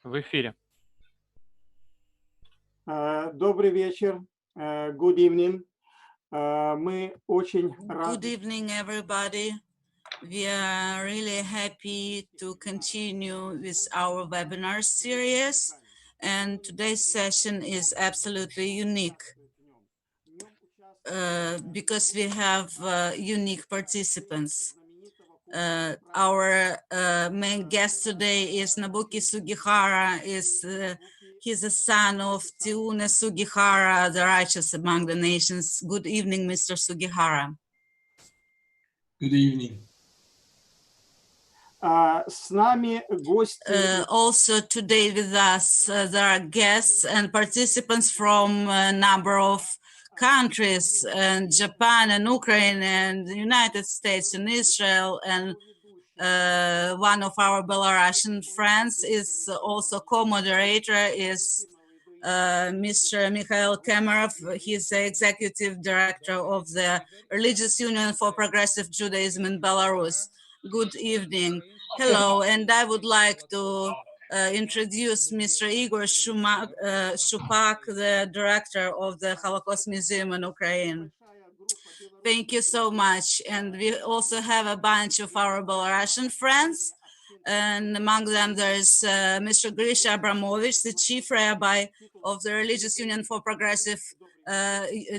В эфире. Добрый вечер. Good evening. Мы очень Good рады. evening, everybody. We are really happy to continue with our webinar series, and today's session is absolutely unique because we have unique participants. Our main guest today is Nobuki Sugihara. He's a son of Chiune Sugihara, the righteous among the nations. Good evening, Mr. Sugihara. Good evening. С нами гости. Also today with us, there are guests and participants from a number of countries, and Japan and Ukraine and the United States and Israel, and one of our Belarusian friends is also co-moderator is Mr. Mikhail Kemerov. He's the executive director of the Religious Union for Progressive Judaism in Belarus. Good evening. Hello, and I would like to introduce Mr. Igor Shupak, the director of the Holocaust Museum in Ukraine. Thank you so much. And we also have a bunch of our Belarusian friends. And among them, there's Mr. Grisha Abramovich, the chief rabbi of the Religious Union for Progressive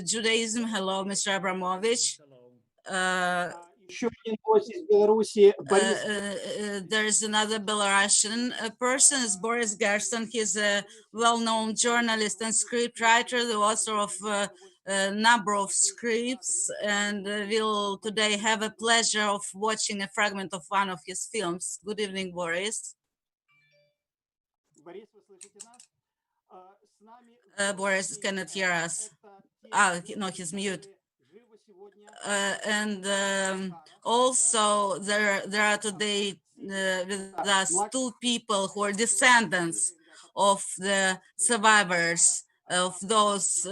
Judaism. Hello, Mr. Abramovich. Еще один гость из Беларуси, Борис. There's another Belarusian person, is Boris Gerson. He's a well-known journalist and scriptwriter, the author of a number of scripts, and we'll today have a pleasure of watching a fragment of one of his films. Good evening, Boris. Борис, вы слышите нас? Boris cannot hear us. No, he's mute. And also there are today with us two people who are descendants of the survivors of those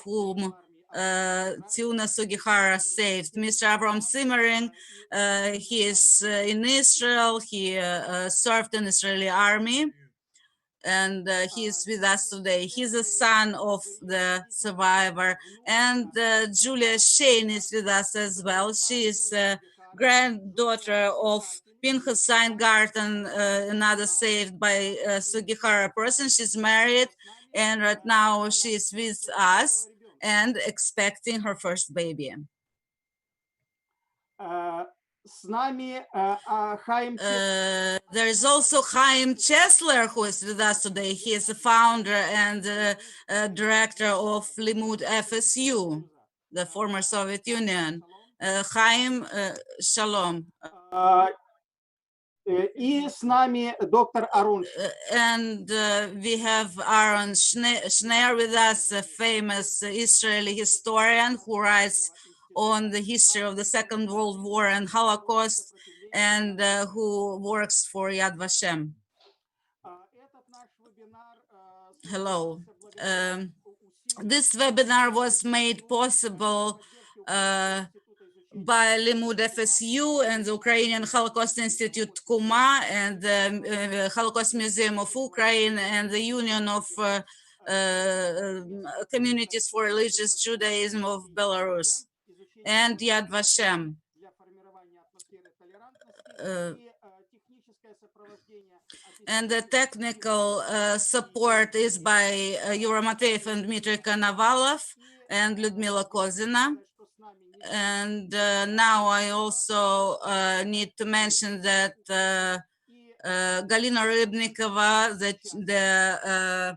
whom Chiune Sugihara saved. Mr. Avram Simmering, he is in Israel. He served in Israeli army, and he is with us today. He's a son of the survivor, and Julia Shane is with us as well. She is a granddaughter of Pinchas Seingarten, another saved by Sugihara person. She's married, and right now she is with us and expecting her first baby. С нами Хаим. There is also Chaim Chesler, who is with us today. He is the founder and director of Limmud FSU, the former Soviet Union. Chaim, shalom. И с нами доктор Арон. And we have Aaron Schneer with us, a famous Israeli historian who writes on the history of the Second World War and Holocaust, and who works for Yad Vashem. Hello. This webinar was made possible by Limmud FSU and the Ukrainian Holocaust Institute Kuma and the Holocaust Museum of Ukraine and the Union of Communities for Religious Judaism of Belarus and Yad Vashem. And the technical support is by Yura Matveev and Dmitry Konovalov and Lyudmila Kozina. And now I also need to mention that Galina Rybnikova, the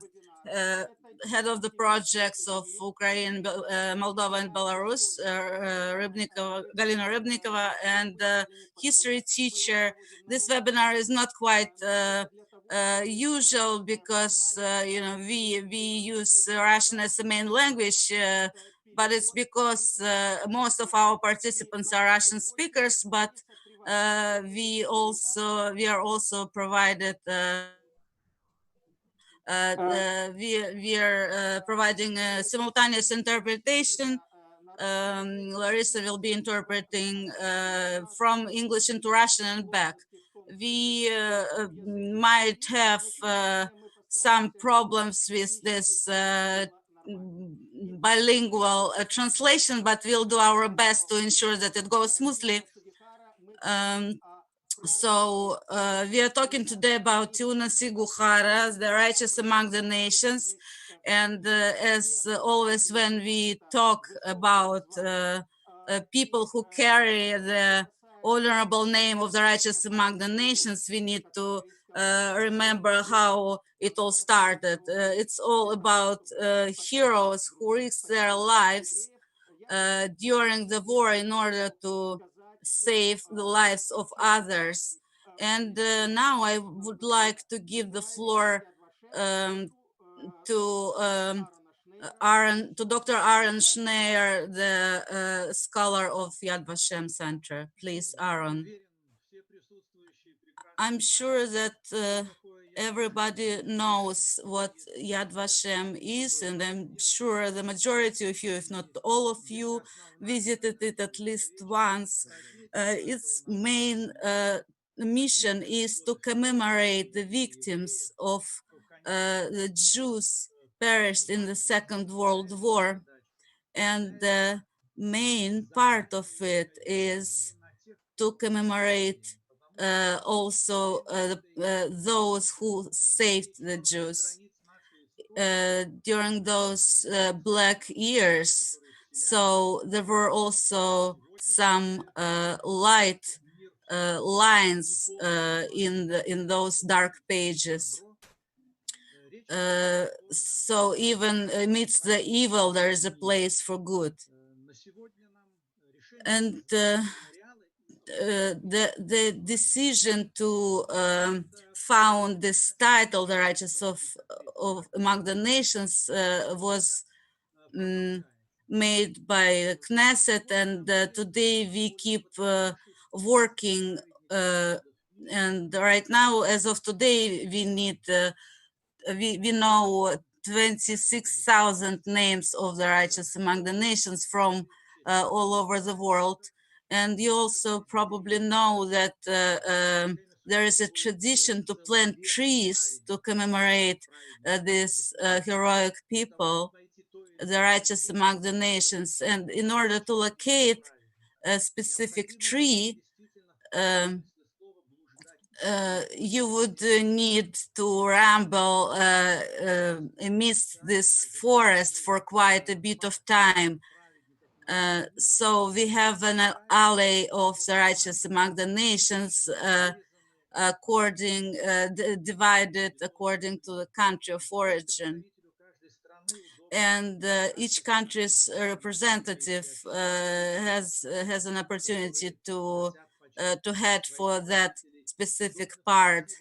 head of the projects of Ukraine, Moldova, and Belarus, Galina Rybnikova, and history teacher. This webinar is not quite usual because we use Russian as the main language, but it's because most of our participants are Russian speakers. But we are also provided. We are providing simultaneous interpretation. Larissa will be interpreting from English into Russian and back. we might have some problems with this bilingual translation, but we'll do our best to ensure that it goes smoothly. So we are talking today about Chiune Sugihara, the righteous among the nations. And as always, when we talk about people who carry the honorable name of the righteous among the nations, we need to remember how it all started. It's all about heroes who risked their lives during the war in order to save the lives of others. And now I would like to give the floor to Dr. Aaron Schneier, the scholar of Yad Vashem Center. Please, Aaron. I'm sure that everybody knows what Yad Vashem is, and I'm sure the majority of you, if not all of you, visited it at least once. Its main mission is to commemorate the victims of the Jews perished in the Second World War. And the main part of it is to commemorate also those who saved the Jews during those black years. So there were also some light lines in those dark pages. So even amidst the evil, there is a place for good. And the decision to found this title, the righteous of among the nations, was made by Knesset, and today we keep working. And right now, as of today, we need we know 26,000 names of the righteous among the nations from all over the world. And you also probably know that there is a tradition to plant trees to commemorate these heroic people, the righteous among the nations. And in order to locate a specific tree, you would need to ramble amidst this forest for quite a bit of time. So we have an alley of the righteous among the nations, divided according to the country of origin. And each country's representative has an opportunity to head for that specific part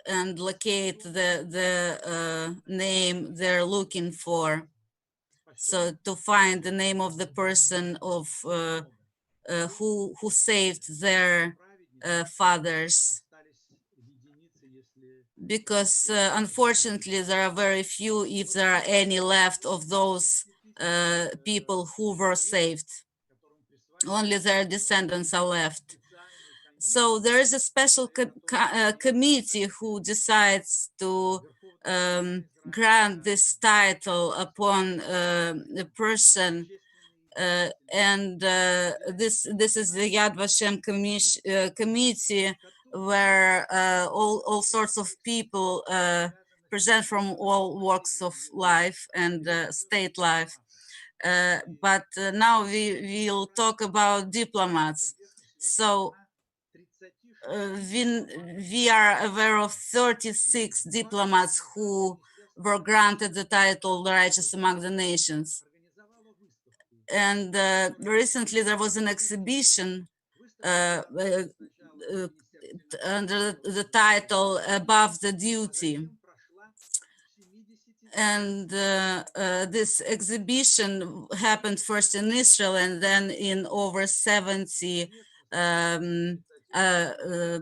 and locate the name they're looking for. So to find the name of the person of who saved their fathers. Because unfortunately there are very few, if there are any, left of those people who were saved. Only their descendants are left. So there is a special committee who decides to grant this title upon a person, and this is the Yad Vashem committee, where all sorts of people present from all walks of life and state life. But now we will talk about diplomats. So we are aware of 36 diplomats who were granted the title the righteous among the nations. And recently there was an exhibition under the title Above the Duty. And this exhibition happened first in Israel and then in over 70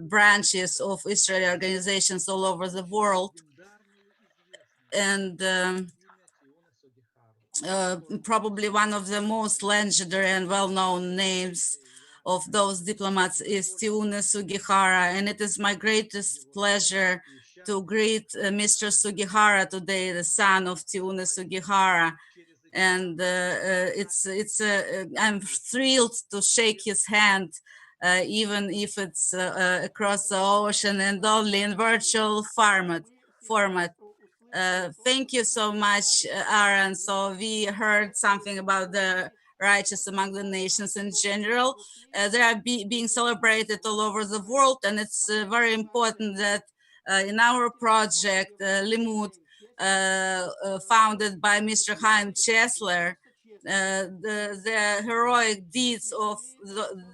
branches of Israeli organizations all over the world. And probably one of the most legendary and well-known names of those diplomats is Chiune Sugihara, and it is my greatest pleasure to greet Mr. Sugihara today, the son of Chiune Sugihara. And I'm thrilled to shake his hand, even if it's across the ocean and only in virtual format. Thank you so much, Aaron. So we heard something about the righteous among the nations in general. They are being celebrated all over the world, and it's very important that in our project, Limmud, founded by Mr. Chaim Chesler, the heroic deeds of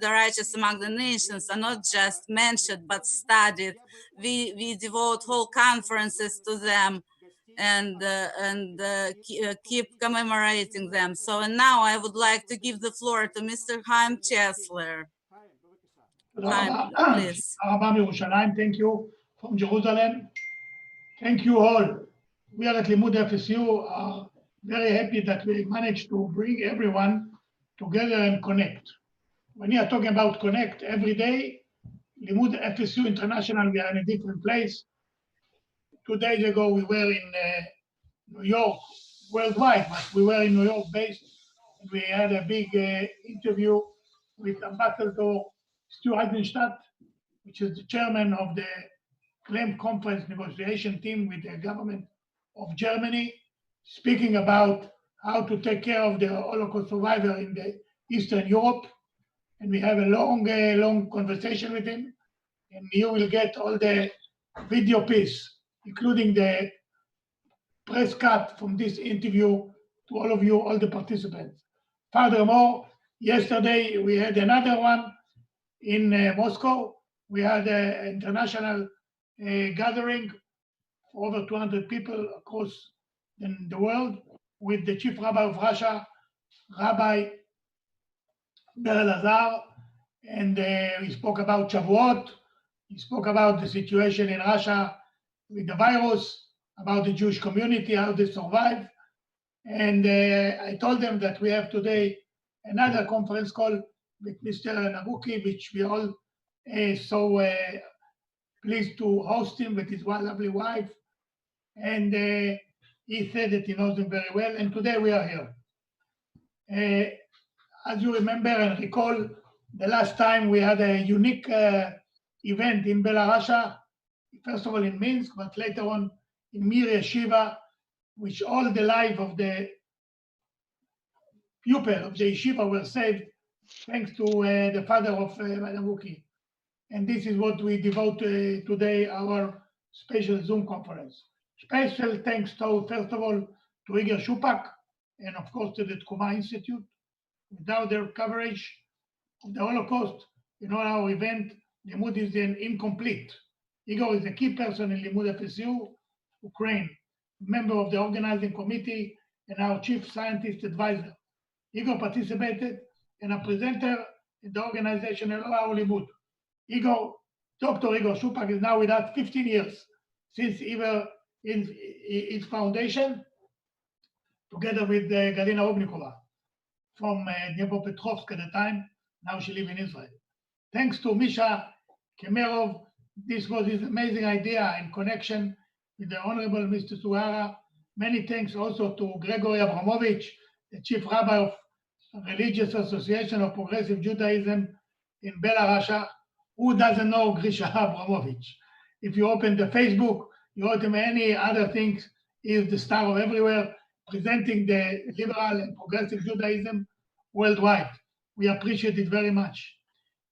the righteous among the nations are not just mentioned but studied. We devote whole conferences to them and keep commemorating them. So and now I would like to give the floor to Mr. Chaim Chesler. Chaim, please. Thank you from Jerusalem. Thank you all. We are at Limmud FSU are very happy that we managed to bring everyone together and connect. When you are talking about connect every day, Limmud FSU International, we are in a different place. 2 days ago, we were in New York, worldwide, but we were in New York based. And we had a big interview with Ambassador Stu Eisenstadt, which is the chairman of the claim conference negotiation team with the government of Germany, speaking about how to take care of the Holocaust survivor in the Eastern Europe. And we have a long conversation with him. And you will get all the video piece, including the press cut from this interview to all of you, all the participants. Furthermore, yesterday we had another one in Moscow. We had an international gathering for over 200 people across the world with the chief rabbi of Russia, Rabbi Ber, and we spoke about Shavuot. He spoke about the situation in Russia with the virus, about the Jewish community, how they survive. And I told them that we have today another conference call with Mr. Nobuki, which we all so pleased to host him with his one lovely wife. And he said that he knows him very well. And today we are here. As you remember and recall, the last time we had a unique event in Belarus, first of all in Minsk, but later on in Mir Yeshiva, which all the life of the pupil of the yeshiva were saved thanks to the father of Nobuki. And this is what we devote today, our special Zoom conference. Special thanks to, first of all, to Igor Shupak, and of course to the Tkuma Institute. Without their coverage of the Holocaust, in all our event, Limmud is incomplete. Igor is a key person in Limmud FSU, Ukraine, member of the organizing committee and our chief scientist advisor. Igor participated and a presenter in the organization of our Limmud. Dr. Igor Shupak is now with us 15 years since its foundation, together with Galina Obnikova from Dnipropetrovsk at the time. Now she lives in Israel. Thanks to Misha Kemerov, this was his amazing idea in connection with the Honorable Mr. Sugihara. Many thanks also to Gregory Abramovich, the chief rabbi of Religious Association of Progressive Judaism in Belarus. Who doesn't know Grisha Abramovich? If you open the Facebook, you open any other things, he is the star of everywhere, presenting the liberal and progressive Judaism worldwide. We appreciate it very much.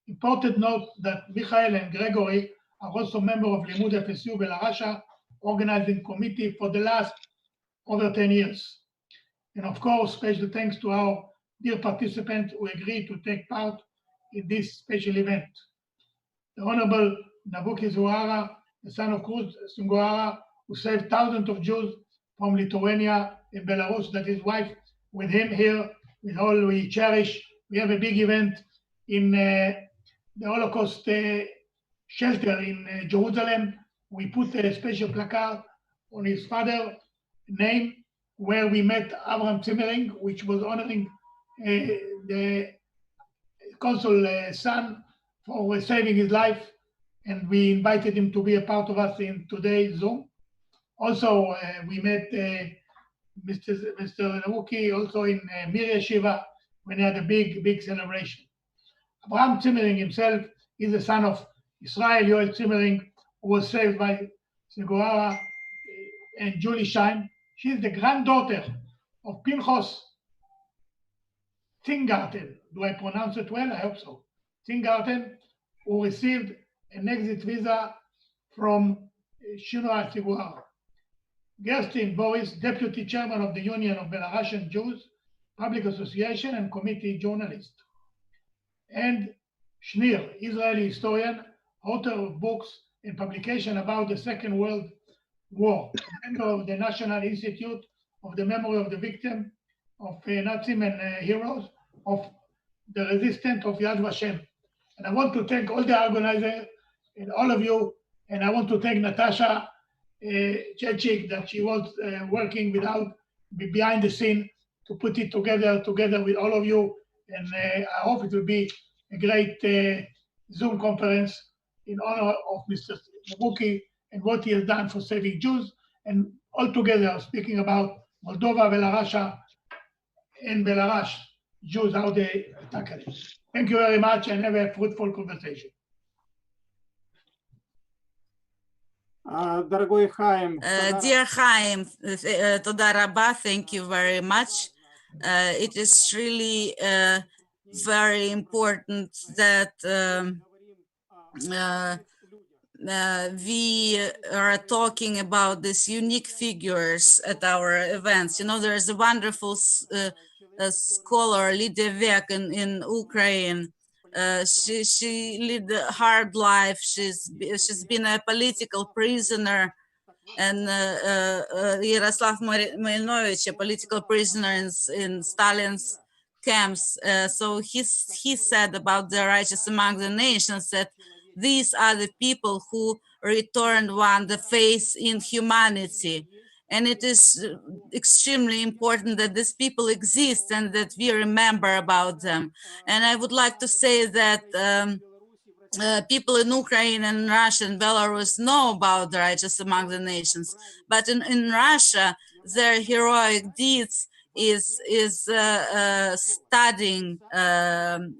Important note that Michael and Gregory are also members of Limmud FSU Belarus organizing committee for the last over 10 years. And of course, special thanks to our dear participants who agreed to take part in this special event. The Honorable Nobuki Sugihara, the son of Cruz Sugihara, who saved thousands of Jews from Lithuania and Belarus, that his wife with him here, with all we cherish. We have a big event in the Holocaust shelter in Jerusalem. We put a special placard on his father's name, where we met Abraham Zimmering, which was honoring the consul son for saving his life, and we invited him to be a part of us in today's Zoom. Also, we met Mr. Nobuki also in Mir Yeshiva when he had a big celebration. Abraham Zimmering himself is the son of Israel Yoel Zimmering, who was saved by Sugihara and Julie Schein. She is the granddaughter of Pinchas Tingarten. Do I pronounce it well? I hope so. Tingarten, who received an exit visa from Chiune Sugihara. Gerstin Boris, Deputy Chairman of the Union of Belarusian Jews, Public Association and Committee Journalist. And Shnir, Israeli historian, author of books and publication about the Second World War, member of the National Institute of the Memory of the Victim of Nazism and Heroes of the Resistance of Yad Vashem. And I want to thank all the organizers and all of you, and I want to thank Natasha Chechik that she was working behind the scene to put it together with all of you. And I hope it will be a great Zoom conference in honor of Mr. Nobuki and what he has done for saving Jews, and all together speaking about Moldova, Belarus, and Belarus Jews, how they tackle it. Thank you very much and have a fruitful conversation. Дорогой Хаим, Dear Chaim, toda rabba, thank you very much. It is really very important that we are talking about these unique figures at our events. You know, there's a wonderful scholar, Lydia Vek in Ukraine. She lived a hard life. She's been a political prisoner, and Yaroslav Marinovich, a political prisoner in Stalin's camps. So he said about the righteous among the nations that these are the people who returned one the faith in humanity. And it is extremely important that these people exist and that we remember about them. And I would like to say that people in Ukraine and Russia and Belarus know about the righteous among the nations. But in Russia, their heroic deeds is studying,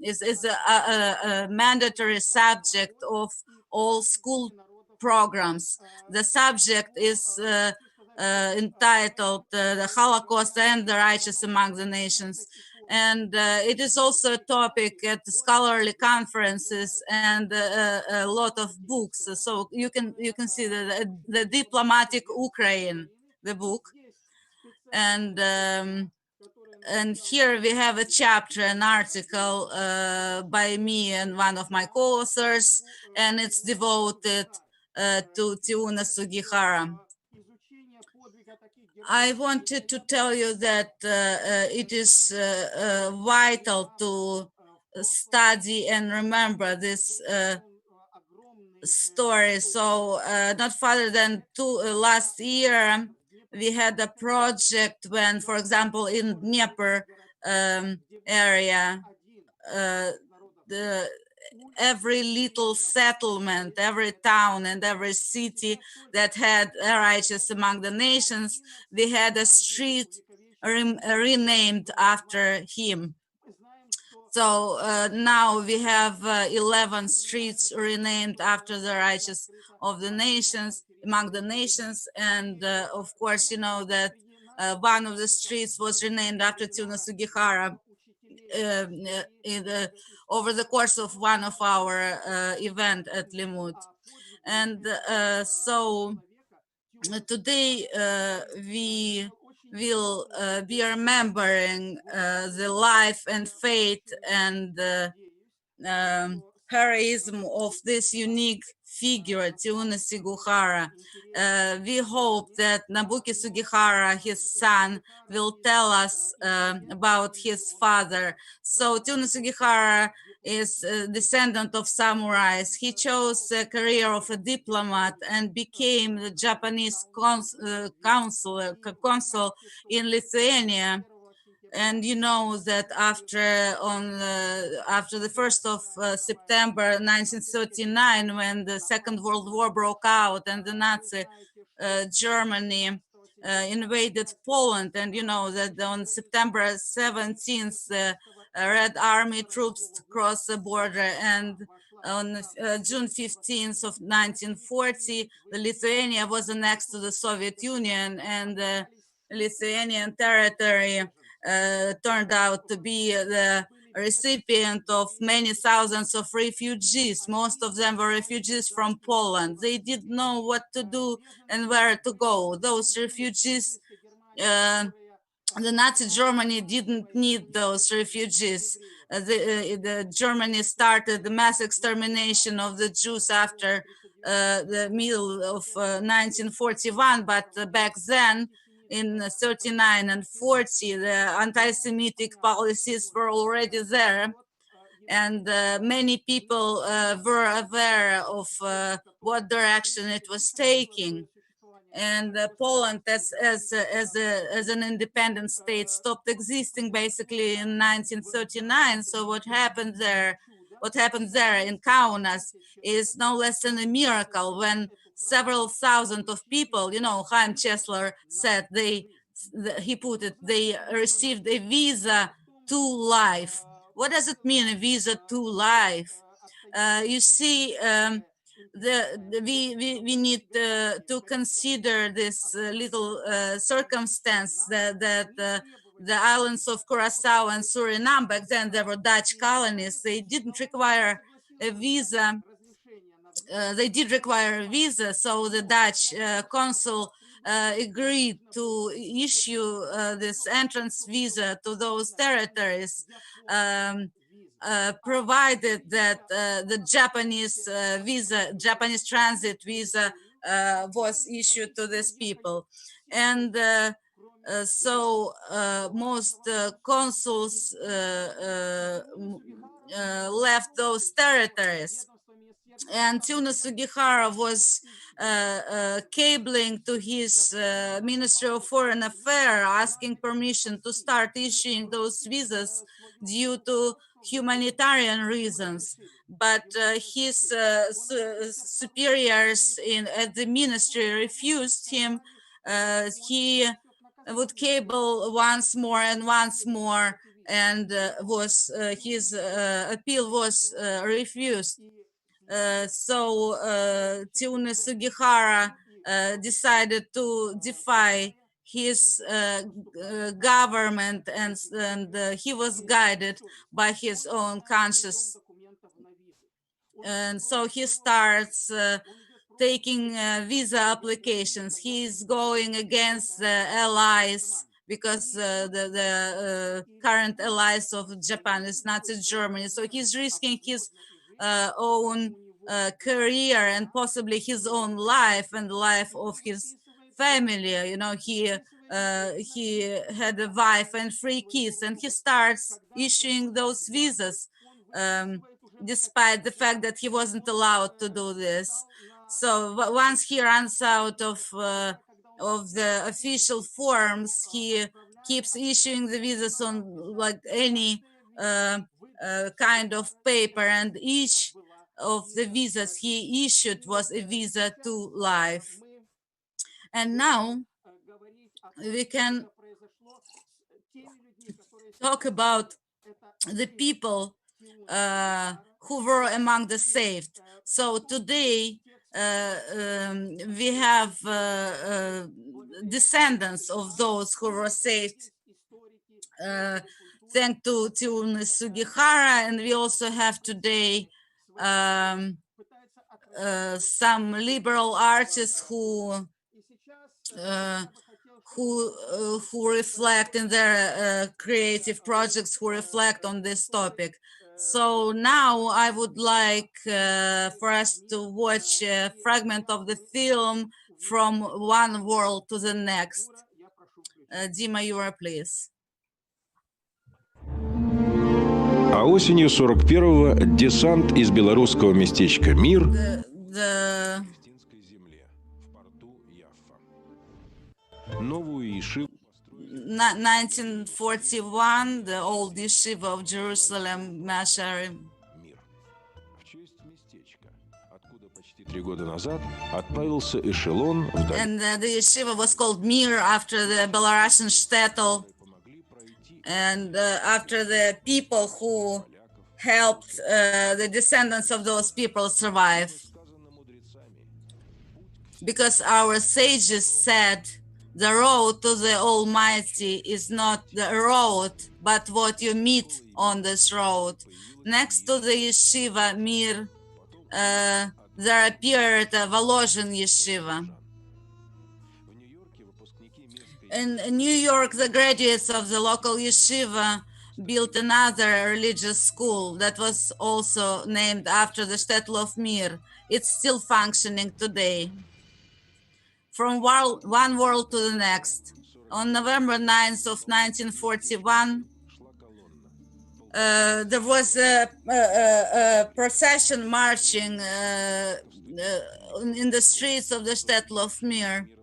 is a mandatory subject of all school programs. The subject is entitled The Holocaust and the Righteous Among the Nations. And it is also a topic at the scholarly conferences and a lot of books. So you can see the Diplomatic Ukraine, the book. And here we have a chapter, an article by me and one of my co-authors, and it's devoted to Chiune Sugihara. I wanted to tell you that it is vital to study and remember this story. So not further than last year, we had a project when, for example, in Dnieper area, every little settlement, every town and every city that had a righteous among the nations, we had a street renamed after him. So now we have 11 streets renamed after the righteous of the nations, among the nations. And of course, you know that one of the streets was renamed after Chiune Sugihara over the course of one of our event at Limmud. And so today we will be remembering the life and faith and heroism of this unique figure, Chiune Sugihara. We hope that Nobuki Sugihara, his son, will tell us about his father. So Chiune Sugihara is a descendant of samurais. He chose a career of a diplomat and became the Japanese consul in Lithuania And you know that after the 1st of September 1939, when the Second World War broke out and the Nazi Germany invaded Poland, and you know that on September 17th, Red Army troops crossed the border, and on June 15th of 1940, the Lithuania was annexed to the Soviet Union, and the Lithuanian territory turned out to be the recipient of many thousands of refugees. Most of them were refugees from Poland. They didn't know what to do and where to go. Those refugees, the Nazi Germany didn't need those refugees. The Germany started the mass extermination of the Jews after the middle of 1941, but back then, in 39 and 40, the anti-Semitic policies were already there, and many people were aware of what direction it was taking. And Poland, as an independent state, stopped existing basically in 1939. So what happened there in Kaunas is no less than a miracle. When several thousand of people, you know, Chaim Chesler said they received a visa to life. What does it mean, a visa to life? You see, we need to consider this little circumstance that the islands of Curacao and Suriname, back then they were Dutch colonies, they didn't require a visa. They did require a visa, so the Dutch consul agreed to issue this entrance visa to those territories, provided that the Japanese Japanese transit visa was issued to these people. And so most consuls left those territories. And Chiune Sugihara was cabling to his Ministry of Foreign Affairs, asking permission to start issuing those visas due to humanitarian reasons. But his superiors at the ministry refused him. He would cable once more and once more, and his appeal was refused. So Chiune Sugihara decided to defy his government, and he was guided by his own conscience. And so he starts taking visa applications. He's going against the allies, because the current allies of Japan is Nazi Germany. So he's risking his own career and possibly his own life and the life of his family. You know, he had a wife and 3 kids, and he starts issuing those visas, despite the fact that he wasn't allowed to do this. So once he runs out of the official forms, he keeps issuing the visas on like any kind of paper, and each of the visas he issued was a visa to life. And now we can talk about the people who were among the saved. So today we have descendants of those who were saved thanks to Chiune Sugihara, and we also have today some liberal artists who reflect in their creative projects, who reflect on this topic. So now I would like for us to watch a fragment of the film From One World to the Next. Dima, you are please. А осенью 41-го десант из белорусского местечка «Мир» палестинской земле в порту Яффа. Новую Ишиву 1941, the old yeshiva of Jerusalem, Mashari. Мир. В честь местечка, откуда почти 3 года назад отправился эшелон в And the yeshiva was called Mir after the Belarusian shtetl, помогли пройти and after the people who helped the descendants of those people survive. сказано мудрецами. Because our sages said the road to the Almighty is not the road, but what you meet on this road. Next to the yeshiva Mir, there appeared a Volozhin yeshiva. В Нью-Йорке выпускники местской In New York, the graduates of the local yeshiva built another religious school that was also named after the shtetl of Mir. It's still functioning today. From one world to the next. On November 9th of 1941, шла колонна. there was a procession marching in the streets of the shtetl of Mir. Мира в 40-м.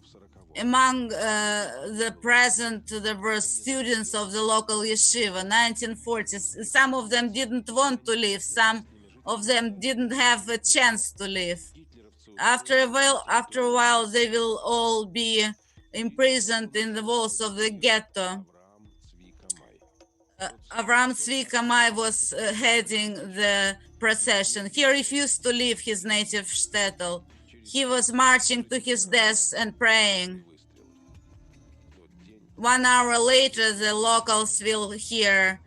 Among the present, there were students of the local yeshiva, 1940s. Some of them didn't want to leave. Some of them didn't have a chance to leave. Гитлеровцу After a while, they will all be imprisoned in the walls of the ghetto. Авраам Цвика Май. Avram Tzvika Mai was heading the procession. He refused to leave his native shtetl. He was marching to his death and praying. Выстрелы. В тот день 1 hour later, the locals will hear.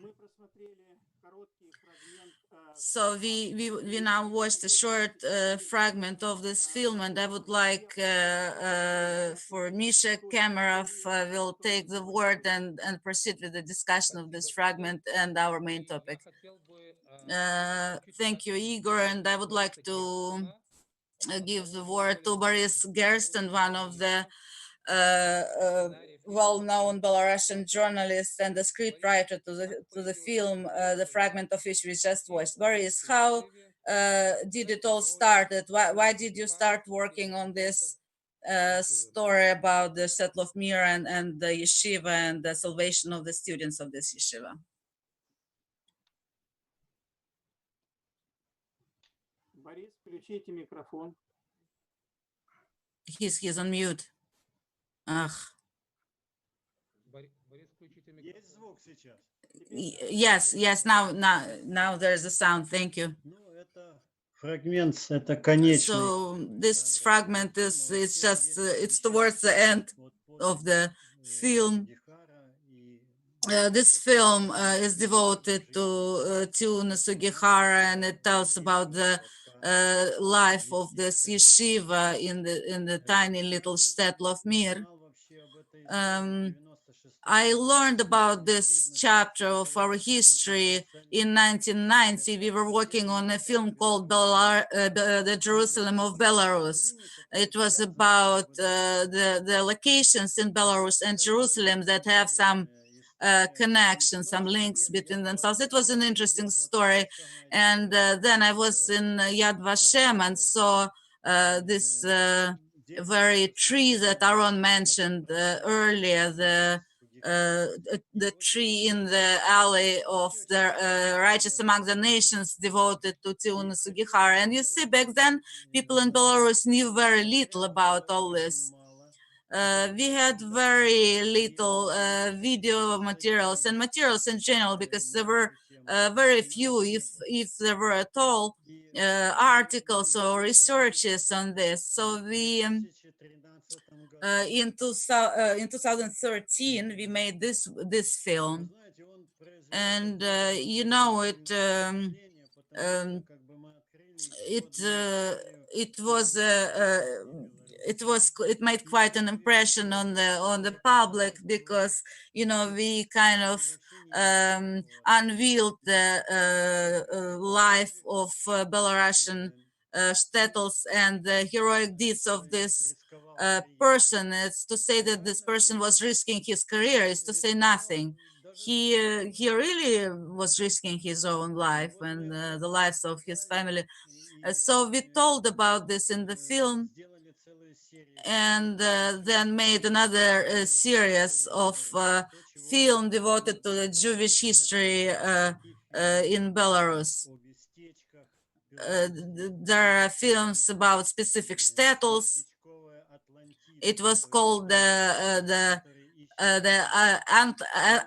Мы просмотрели короткий фрагмент. So we now watched a short fragment of this film, and I would like for Misha Kamarov will take the word and proceed with the discussion of this fragment and our main topic. Thank you, Igor, and I would like to give the word to Boris Gersten, one of the well-known Belarusian journalists and the scriptwriter to the film, the fragment of which we just watched. Boris, how did it all start? Why did you start working on this story about the shtetl of Mir and the yeshiva and the salvation of the students of this yeshiva? Борис, включите микрофон. He's on mute. Ugh. Есть звук сейчас? Yes, now there's a sound. Thank you. Ну, это фрагмент, это конечный. So this fragment is it's towards the end Вот of the film. Сugihara и This film is devoted to Chiune Sugihara, and it tells about the life of this yeshiva in the tiny little shtetl of Mir. знал вообще об этой 96-м. I learned about this chapter of our history in 1990. We were working on a film called the Jerusalem of Belarus. It was about the locations in Belarus and Jerusalem that have some connections, some links between themselves. It was an interesting story. And then I was in Yad Vashem and saw this very tree that Aaron mentioned earlier, the tree in the alley of the righteous among the nations devoted to Chiune Sugihara. And you see, back then, people in Belarus knew very little about all this. We had very little video materials and materials in general, because there were very few, if there were at all, articles or researches on this. So we in 2013 we made this film, and you know it it made quite an impression on the public, because you know we kind of unveiled the life of Belarusian shtetls and the heroic deeds of this person. It's to say that this person was risking his career is to say nothing. He really was risking his own life and the lives of his family. So we told about this in the film, and then made another series of film devoted to the Jewish history in Belarus. There are films about specific shtetls. It was called the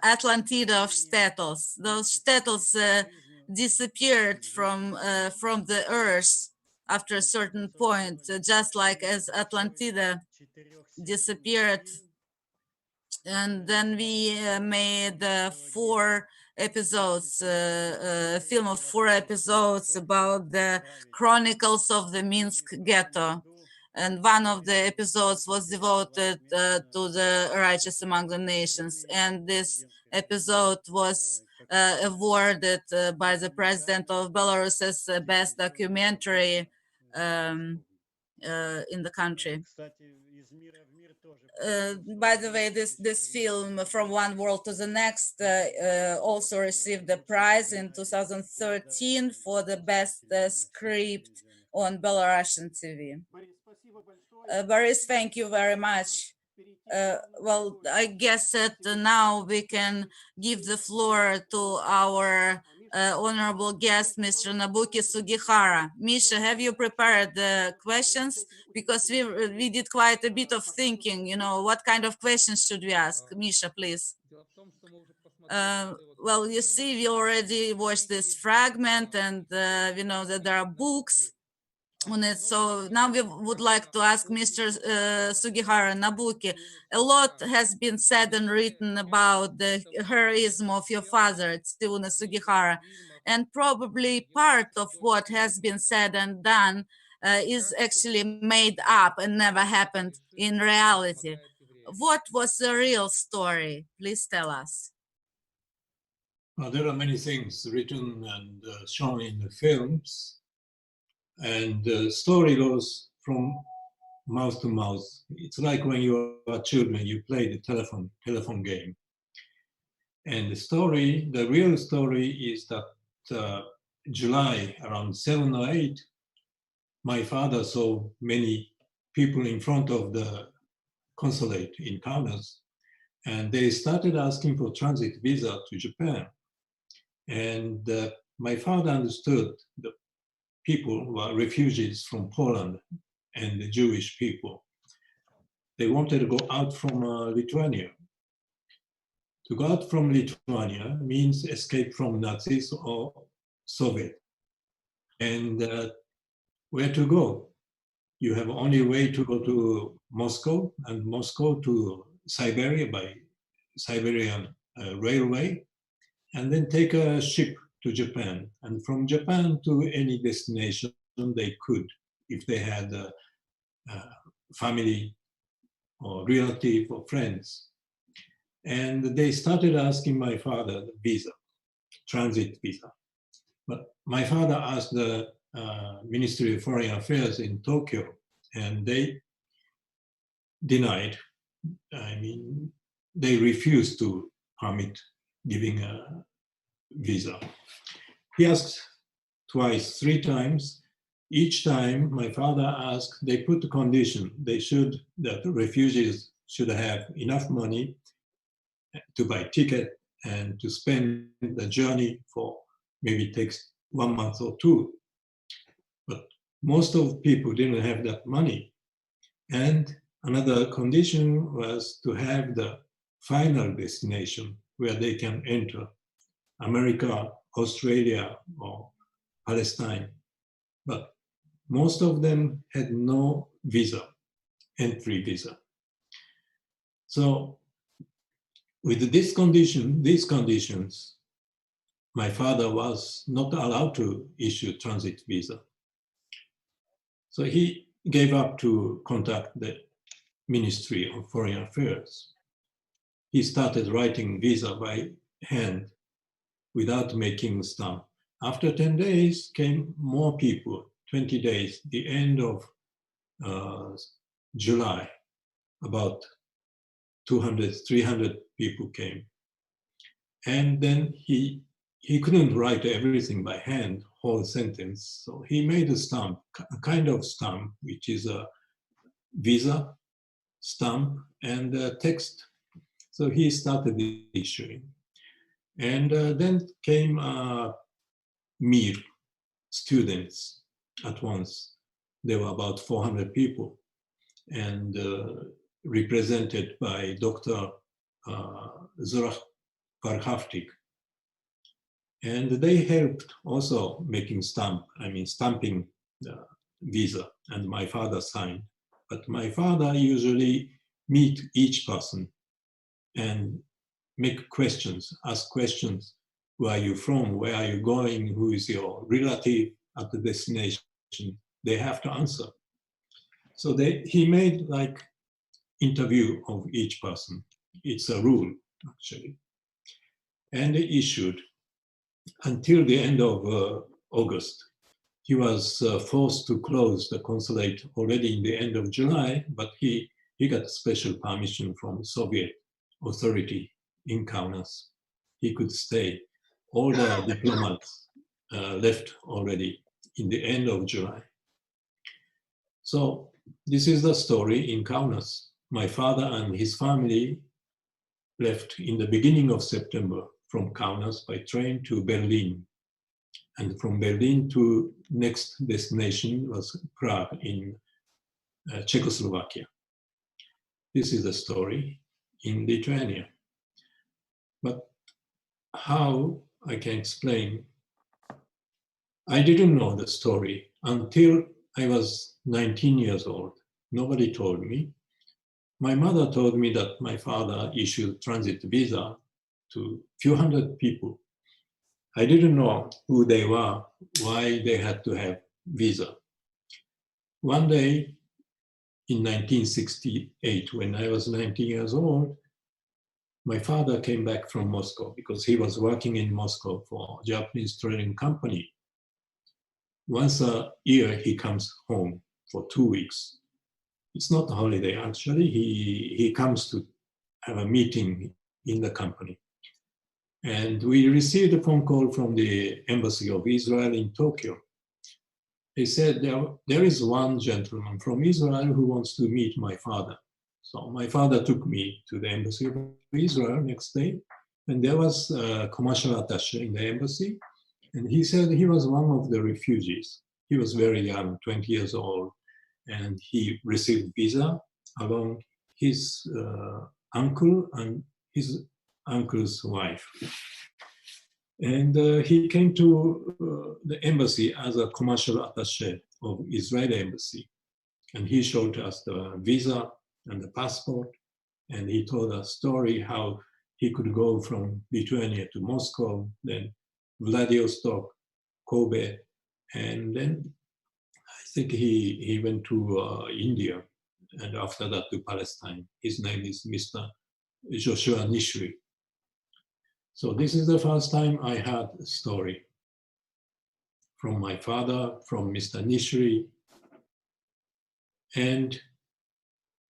Atlantida of shtetls. Those shtetls disappeared from the earth after a certain point, just like as Atlantida disappeared. And then we made 4 episodes, a film of 4 episodes about the chronicles of the Minsk ghetto. And one of the episodes was devoted to the righteous among the nations. And this episode was awarded by the president of Belarus as the best documentary in the country. By the way, this film, From One World to the Next, also received a prize in 2013 for the best script on Belarusian TV. Boris, thank you very much. Well, I guess that now we can give the floor to our honorable guest, Mr. Nobuki Sugihara. Misha, have you prepared the questions? Because we did quite a bit of thinking, you know, what kind of questions should we ask? Misha, please. Well, you see, we already watched this fragment, and we know that there are books on it. So now we would like to ask Mr. Sugihara Nobuki. A lot has been said and written about the heroism of your father, Chiune Sugihara, and probably part of what has been said and done is actually made up and never happened in reality. What was the real story? Please tell us. Well, there are many things written and shown in the films, and the story goes from mouth to mouth. It's like when you are children, you play the telephone game. And the real story is that July, around 7 or 8, my father saw many people in front of the consulate in Kaunas, and they started asking for transit visa to Japan. And my father understood the people were refugees from Poland and the Jewish people. They wanted to go out from Lithuania. To go out from Lithuania means escape from Nazis or Soviet. And where to go? You have only way to go to Moscow, and Moscow to Siberia by Siberian railway, and then take a ship to Japan. And from Japan to any destination they could, if they had a family or relative or friends. And they started asking my father the visa, transit visa. But my father asked the Ministry of Foreign Affairs in Tokyo, and they denied. I mean, they refused to permit giving a visa. He asked twice, 3 times. Each time my father asked, they put the condition, that the refugees should have enough money to buy ticket and to spend the journey for maybe takes 1 month or 2. But most of people didn't have that money. And another condition was to have the final destination where they can enter America, Australia, or Palestine. But most of them had no visa, entry visa. So with these conditions, my father was not allowed to issue transit visa. So he gave up to contact the Ministry of Foreign Affairs. He started writing visa by hand without making stamp. After 10 days came more people, 20 days, the end of July, about 200, 300 people came. And then he couldn't write everything by hand, whole sentence. So he made a stamp, a kind of stamp, which is visa, stamp, and text. So he started issuing. And then came Mir students at once. There were about 400 people, and represented by Dr. Zurach Varhaftik. And they helped also making stamping the visa, and my father signed. But my father usually meet each person and make questions, ask questions. Where are you from? Where are you going? Who is your relative at the destination? They have to answer. So he made like interview of each person. It's a rule, actually. And they issued until the end of August. He was forced to close the consulate already in the end of July, but he got special permission from Soviet authority in Kaunas. He could stay. All the diplomats left already in the end of July. So this is the story in Kaunas. My father and his family left in the beginning of September from Kaunas by train to Berlin. And from Berlin to next destination was Prague in Czechoslovakia. This is the story in Lithuania. But how I can explain, I didn't know the story until I was 19 years old. Nobody told me. My mother told me that my father issued transit visa to few hundred people. I didn't know who they were, why they had to have visa. One day in 1968, when I was 19 years old, my father came back from Moscow because he was working in Moscow for a Japanese trading company. Once a year, he comes home for 2 weeks. It's not a holiday, actually. He comes to have a meeting in the company. And we received a phone call from the Embassy of Israel in Tokyo. They said there is one gentleman from Israel who wants to meet my father. So my father took me to the Embassy of Israel next day, and there was a commercial attaché in the embassy, and he said he was one of the refugees. He was very young, 20 years old, and he received visa along his uncle and his uncle's wife. And he came to the embassy as a commercial attaché of Israeli embassy. And he showed us the visa and the passport. And he told a story how he could go from Lithuania to Moscow, then Vladivostok, Kobe, and then I think he went to India, and after that to Palestine. His name is Mr. Joshua Nishri. So this is the first time I heard a story from my father, from Mr. Nishri. And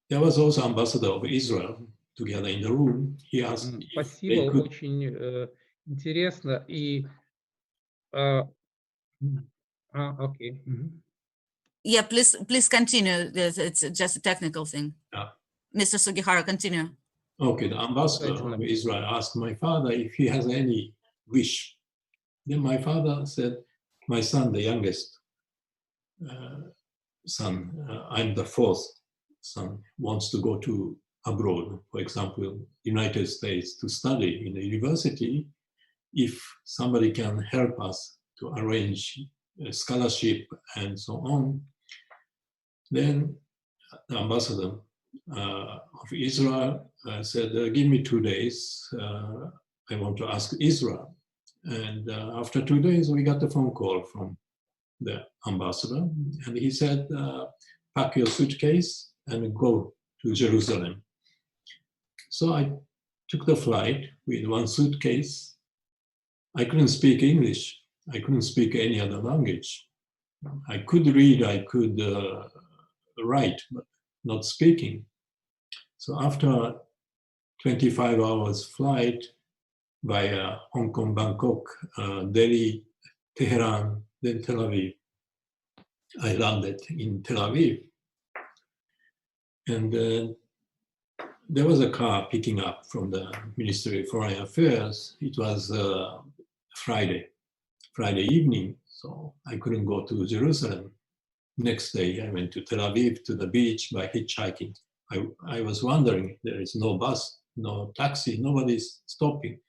there was also ambassador of Israel together in the room. He asked if Спасибо, they could... очень интересно. И, окей. Yeah, please continue. It's just a technical thing. Yeah. Mr. Sugihara, continue. Okay, the ambassador of Israel asked my father if he has any wish. Then my father said, my son, the youngest son, I'm the fourth son, wants to go to abroad, for example, United States, to study in a university. If somebody can help us to arrange a scholarship and so on, then the ambassador of Israel said, give me 2 days. I want to ask Israel. And after 2 days, we got a phone call from the ambassador. And he said, pack your suitcase and go to Jerusalem. So I took the flight with one suitcase. I couldn't speak English. I couldn't speak any other language. I could read, I could write, but not speaking. So after 25 hours flight via Hong Kong, Bangkok, Delhi, Tehran, then Tel Aviv, I landed in Tel Aviv. And there was a car picking up from the Ministry of Foreign Affairs. It was Friday evening, so I couldn't go to Jerusalem. Next day, I went to Tel Aviv to the beach by hitchhiking. I was wondering, there is no bus, no taxi, nobody's stopping.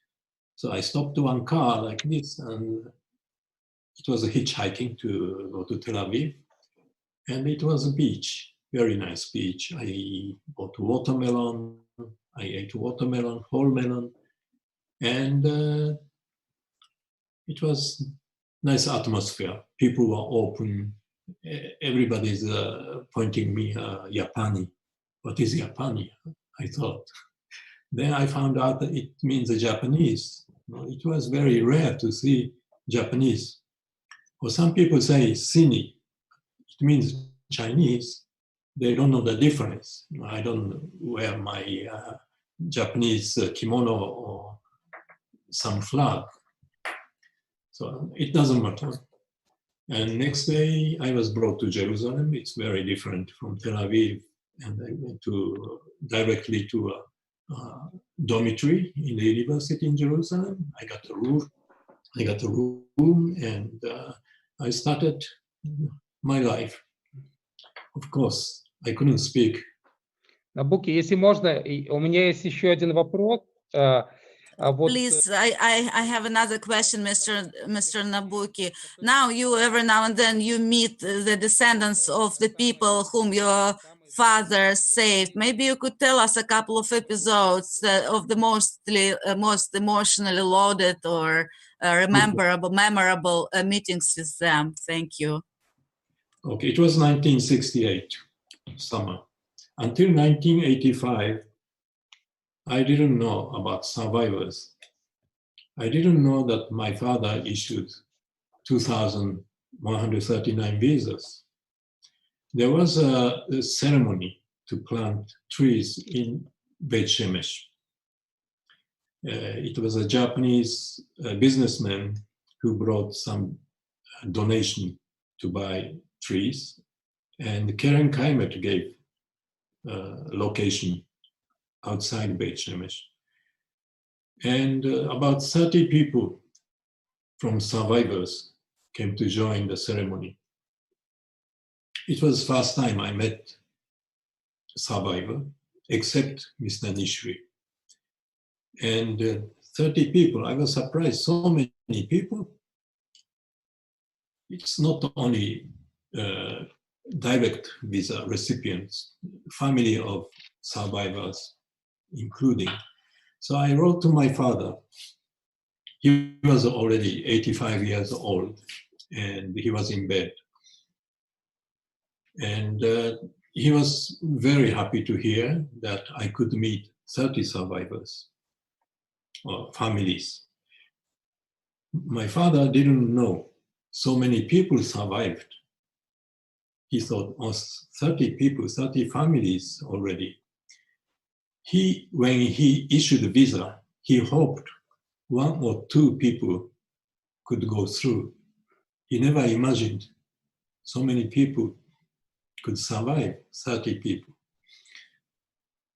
So I stopped one car like this, and it was a hitchhiking to go to Tel Aviv. And it was a beach, very nice beach. I bought watermelon, I ate watermelon, whole melon, and it was nice atmosphere. People were open. Everybody's pointing me, Japani. What is Japani? I thought. Then I found out that it means Japanese. It was very rare to see Japanese. Or some people say Sini. It means Chinese. They don't know the difference. I don't wear my Japanese kimono or some flag. So it doesn't matter. And next day I was brought to Jerusalem. It's very different from Tel Aviv. And I went directly to a dormitory in the university in Jerusalem. I got a room and I started my life. Of course, I couldn't speak. Набуки, если можно, у меня есть еще один вопрос. Please, I have another question, Mr. Nobuki. Now every now and then you meet the descendants of the people whom your father saved. Maybe you could tell us a couple of episodes of the most emotionally loaded or memorable meetings with them. Thank you. Okay, it was 1968 summer. Until 1985, I didn't know about survivors. I didn't know that my father issued 2,139 visas. There was a ceremony to plant trees in Beit Shemesh. It was a Japanese businessman who brought some donation to buy trees, and Keren Kaimet gave location outside Beit Shemesh. And about 30 people from survivors came to join the ceremony. It was the first time I met a survivor, except Mr. Nishri. And 30 people, I was surprised, so many people. It's not only direct visa recipients, family of survivors including. So I wrote to my father. He was already 85 years old and he was in bed. And he was very happy to hear that I could meet 30 survivors or families. My father didn't know so many people survived. He thought, oh, 30 people, 30 families already. When he issued the visa, he hoped 1 or 2 people could go through. He never imagined so many people could survive, 30 people.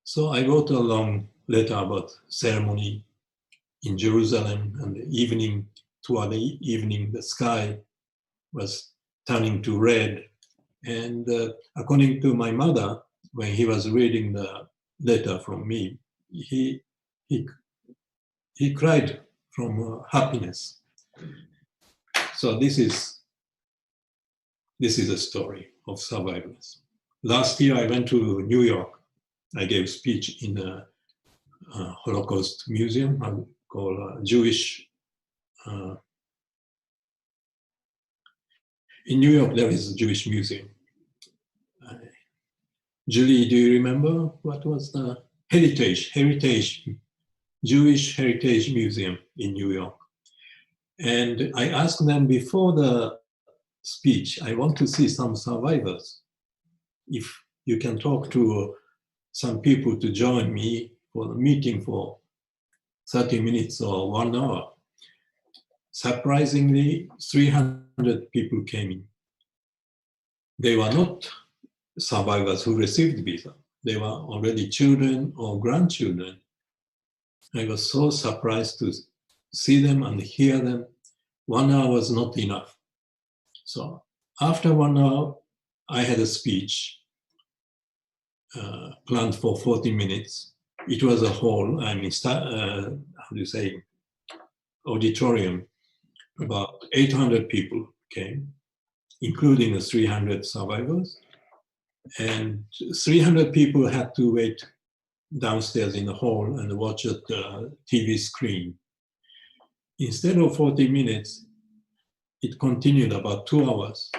So I wrote a long letter about ceremony in Jerusalem, and toward the evening, the sky was turning to red. And according to my mother, when he was reading the letter from me, he cried from happiness. So this is a story of survivors. Last year I went to New York. I gave a speech in a Holocaust museum called Jewish. In New York there is a Jewish museum. Julie, do you remember what was the Jewish Heritage Museum in New York? And I asked them before the speech, I want to see some survivors. If you can talk to some people to join me for the meeting for 30 minutes or 1 hour. Surprisingly, 300 people came in. They were not survivors who received visa. they were already children or grandchildren. I was so surprised to see them and hear them. 1 hour was not enough. So after 1 hour, I had a speech planned for 40 minutes. It was a hall, how do you say, auditorium. About 800 people came, including the 300 survivors. And 300 people had to wait downstairs in the hall and watch at the TV screen. Instead of 40 minutes, it continued about 2 hours.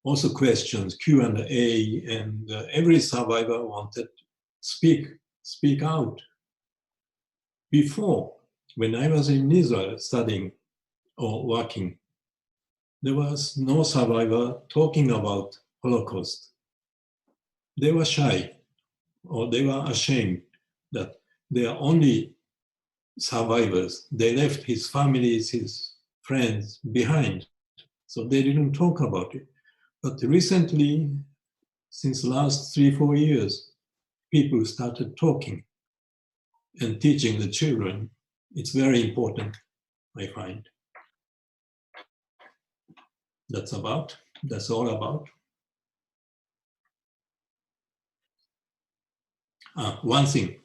Also questions, Q&A, and every survivor wanted to speak out. Before, when I was in Israel studying or working, there was no survivor talking about Holocaust. They were shy, or they were ashamed that they are only survivors. They left his families, his friends behind, so they didn't talk about it. But recently, since the last 3-4 years, people started talking and teaching the children. It's very important, I find. That's all about. One thing.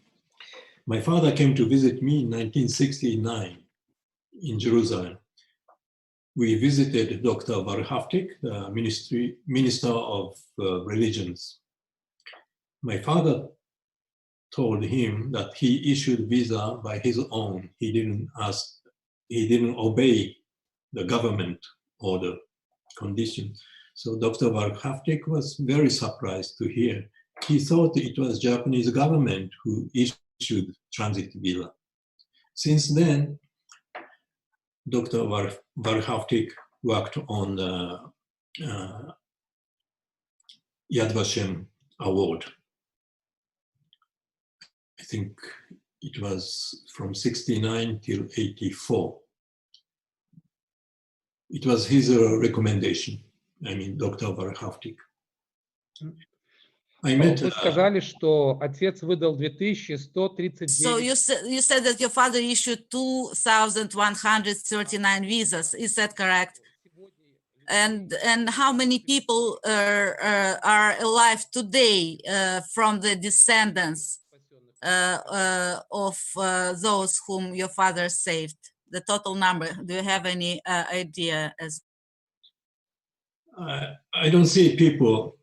My father came to visit me in 1969 in Jerusalem. We visited Dr. Varhaftik, the Minister of Religions. My father told him that he issued visa by his own. He didn't obey the government order condition. So Dr. Varhaftik was very surprised to hear. He thought it was Japanese government who issued transit visa. Since then, Dr. Varhaftik worked on the Yad Vashem award. I think it was from 69 till 84. It was his recommendation. I mean, Dr. Varhaftik. Вы сказали, что отец выдал 2139. So you said that your father issued 2,139 visas. Is that correct? And how many people are alive today from the descendants of those whom your father saved? The total number. Do you have any idea? I don't see people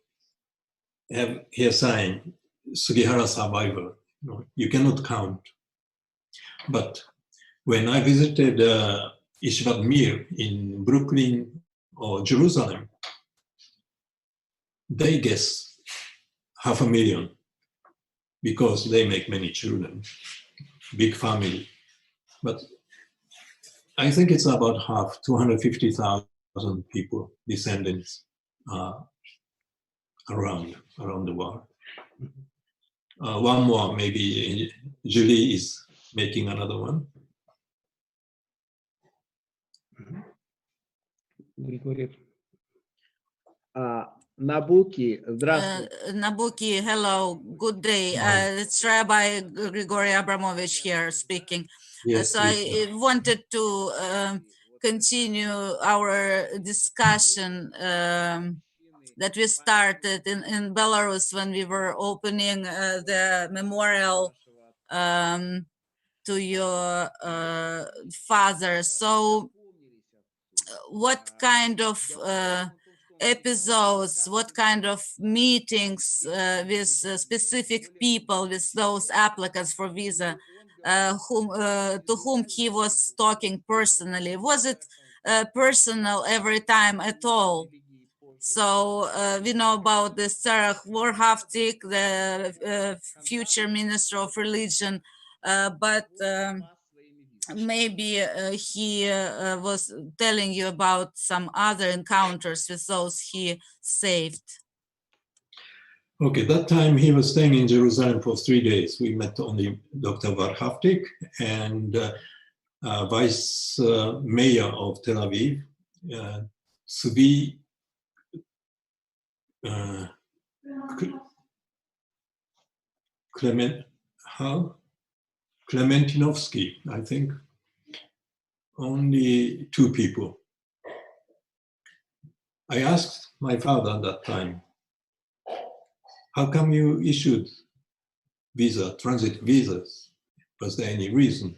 have here sign Sugihara survivor. No, you cannot count. But when I visited Yeshivat Mir in Brooklyn or Jerusalem, they guess 500,000 because they make many children, big family. But I think it's about half, 250,000 people, descendants, around the world. One more, maybe Julie is making another one. Nobuki, здравствуй. Nobuki, hello, good day. It's Rabbi Grigory Abramovich here speaking. Yes, So I wanted to continue our discussion that we started in Belarus when we were opening the memorial to your father. So what kind of episodes, what kind of meetings with specific people, with those applicants for visa, to whom he was talking personally? Was it personal every time at all? So we know about the Sarah Warhaftik, the future Minister of Religion, but maybe he was telling you about some other encounters with those he saved. Okay, that time he was staying in Jerusalem for 3 days. We met only Dr. Varhaftik and Vice Mayor of Tel Aviv, Clementinovsky, I think. Only 2 people. I asked my father at that time, how come you issued transit visas? Was there any reason?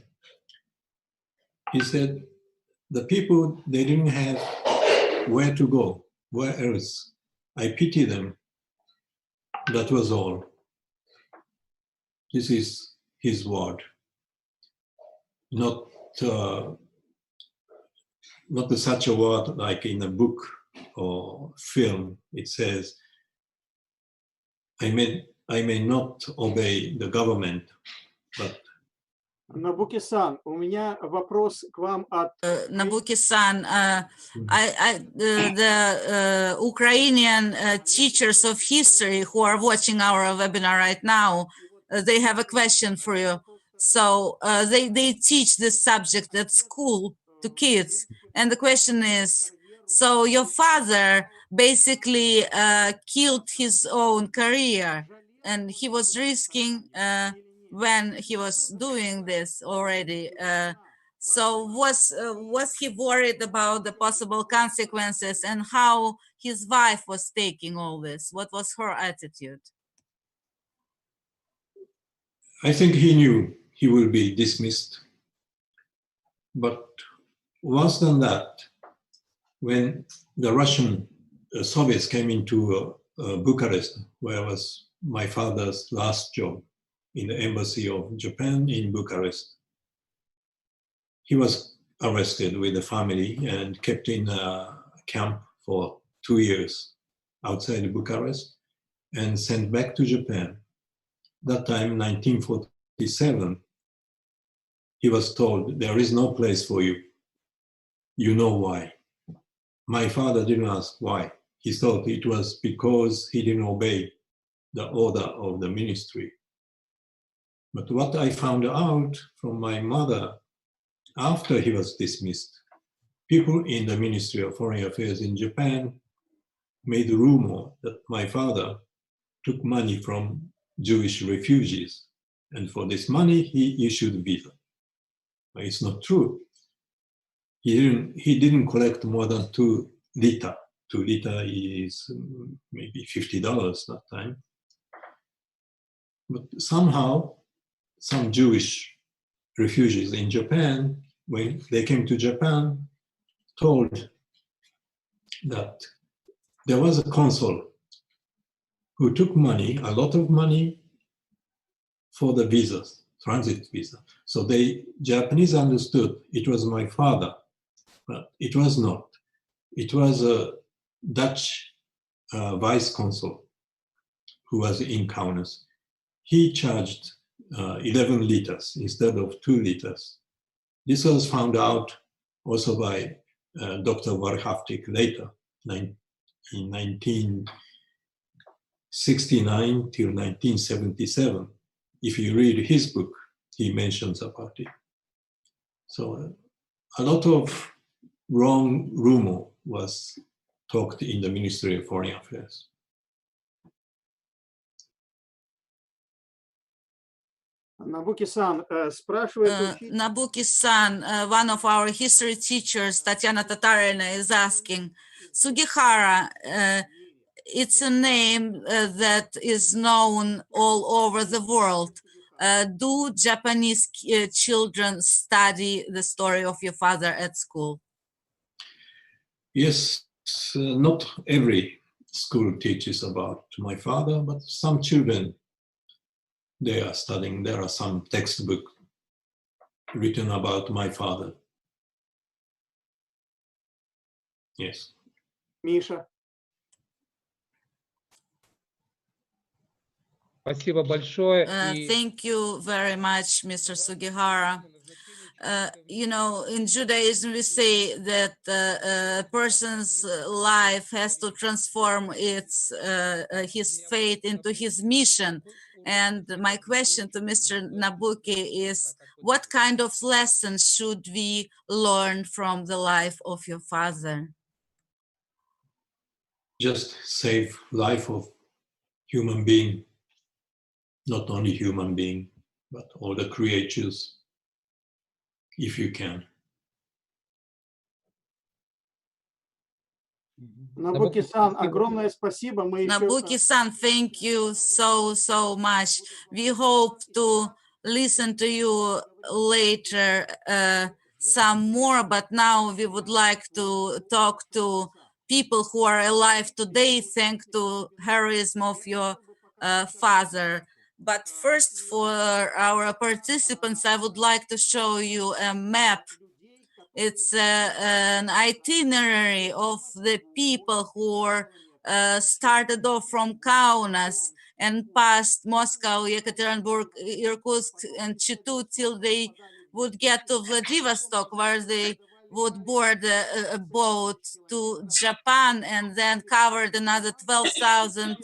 He said, the people, they didn't have where to go, where else. I pity them. That was all. This is his word. Not such a word like in a book or film. It says, I may not obey the government, but Набуки-сан, у меня вопрос к вам от... Nobuki-san, the Ukrainian teachers of history who are watching our webinar right now, they have a question for you. So they teach this subject at school to kids. And the question is, so your father basically killed his own career, and he was risking when he was doing this already. So was he worried about the possible consequences, and how his wife was taking all this? What was her attitude? I think he knew he will be dismissed. But worse than that, when the Russian Soviets came into Bucharest, where was my father's last job, in the embassy of Japan in Bucharest, he was arrested with the family and kept in a camp for 2 years outside Bucharest and sent back to Japan. That time, 1947, he was told, there is no place for you. You know why. My father didn't ask why. He thought it was because he didn't obey the order of the ministry. But what I found out from my mother after he was dismissed, people in the Ministry of Foreign Affairs in Japan made a rumor that my father took money from Jewish refugees, and for this money he issued visa. But it's not true. He didn't collect more than 2 lita. 2 lita is maybe $50 that time. But somehow, some Jewish refugees in Japan, when they came to Japan, told that there was a consul who took money, a lot of money, for the visas, transit visa. So Japanese understood it was my father, but it was not. It was a Dutch vice consul who was in Kaunas. He charged 11 liters instead of 2 liters. This was found out also by Dr. Warhaftik later, in 1969 till 1977. If you read his book, he mentions about it. So a lot of wrong rumor was talked in the Ministry of Foreign Affairs. Набуки-сан, спрашивает... Nobuki-san, one of our history teachers, Tatiana Tatarina, is asking, Sugihara, it's a name that is known all over the world. Do Japanese children study the story of your father at school? Yes, not every school teaches about my father, but some children, they are studying. There are some textbooks written about my father. Yes. Миша. Спасибо большое. Thank you very much, Mr. Sugihara. You know, in Judaism, we say that a person's life has to transform his faith into his mission. And my question to Mr. Nobuki is, what kind of lessons should we learn from the life of your father? Just save life of human being. not only human being, but all the creatures, if you can. Набуки-сан, огромное спасибо. Мы еще... Nobuki-san, thank you so much. We hope to listen to you later some more, but now we would like to talk to people who are alive today, thanks to heroism of your father. But first, for our participants, I would like to show you a map. It's an itinerary of the people who were started off from Kaunas and passed Moscow, Yekaterinburg, Irkutsk, and Chitu till they would get to Vladivostok, where they would board a boat to Japan and then covered another 12,000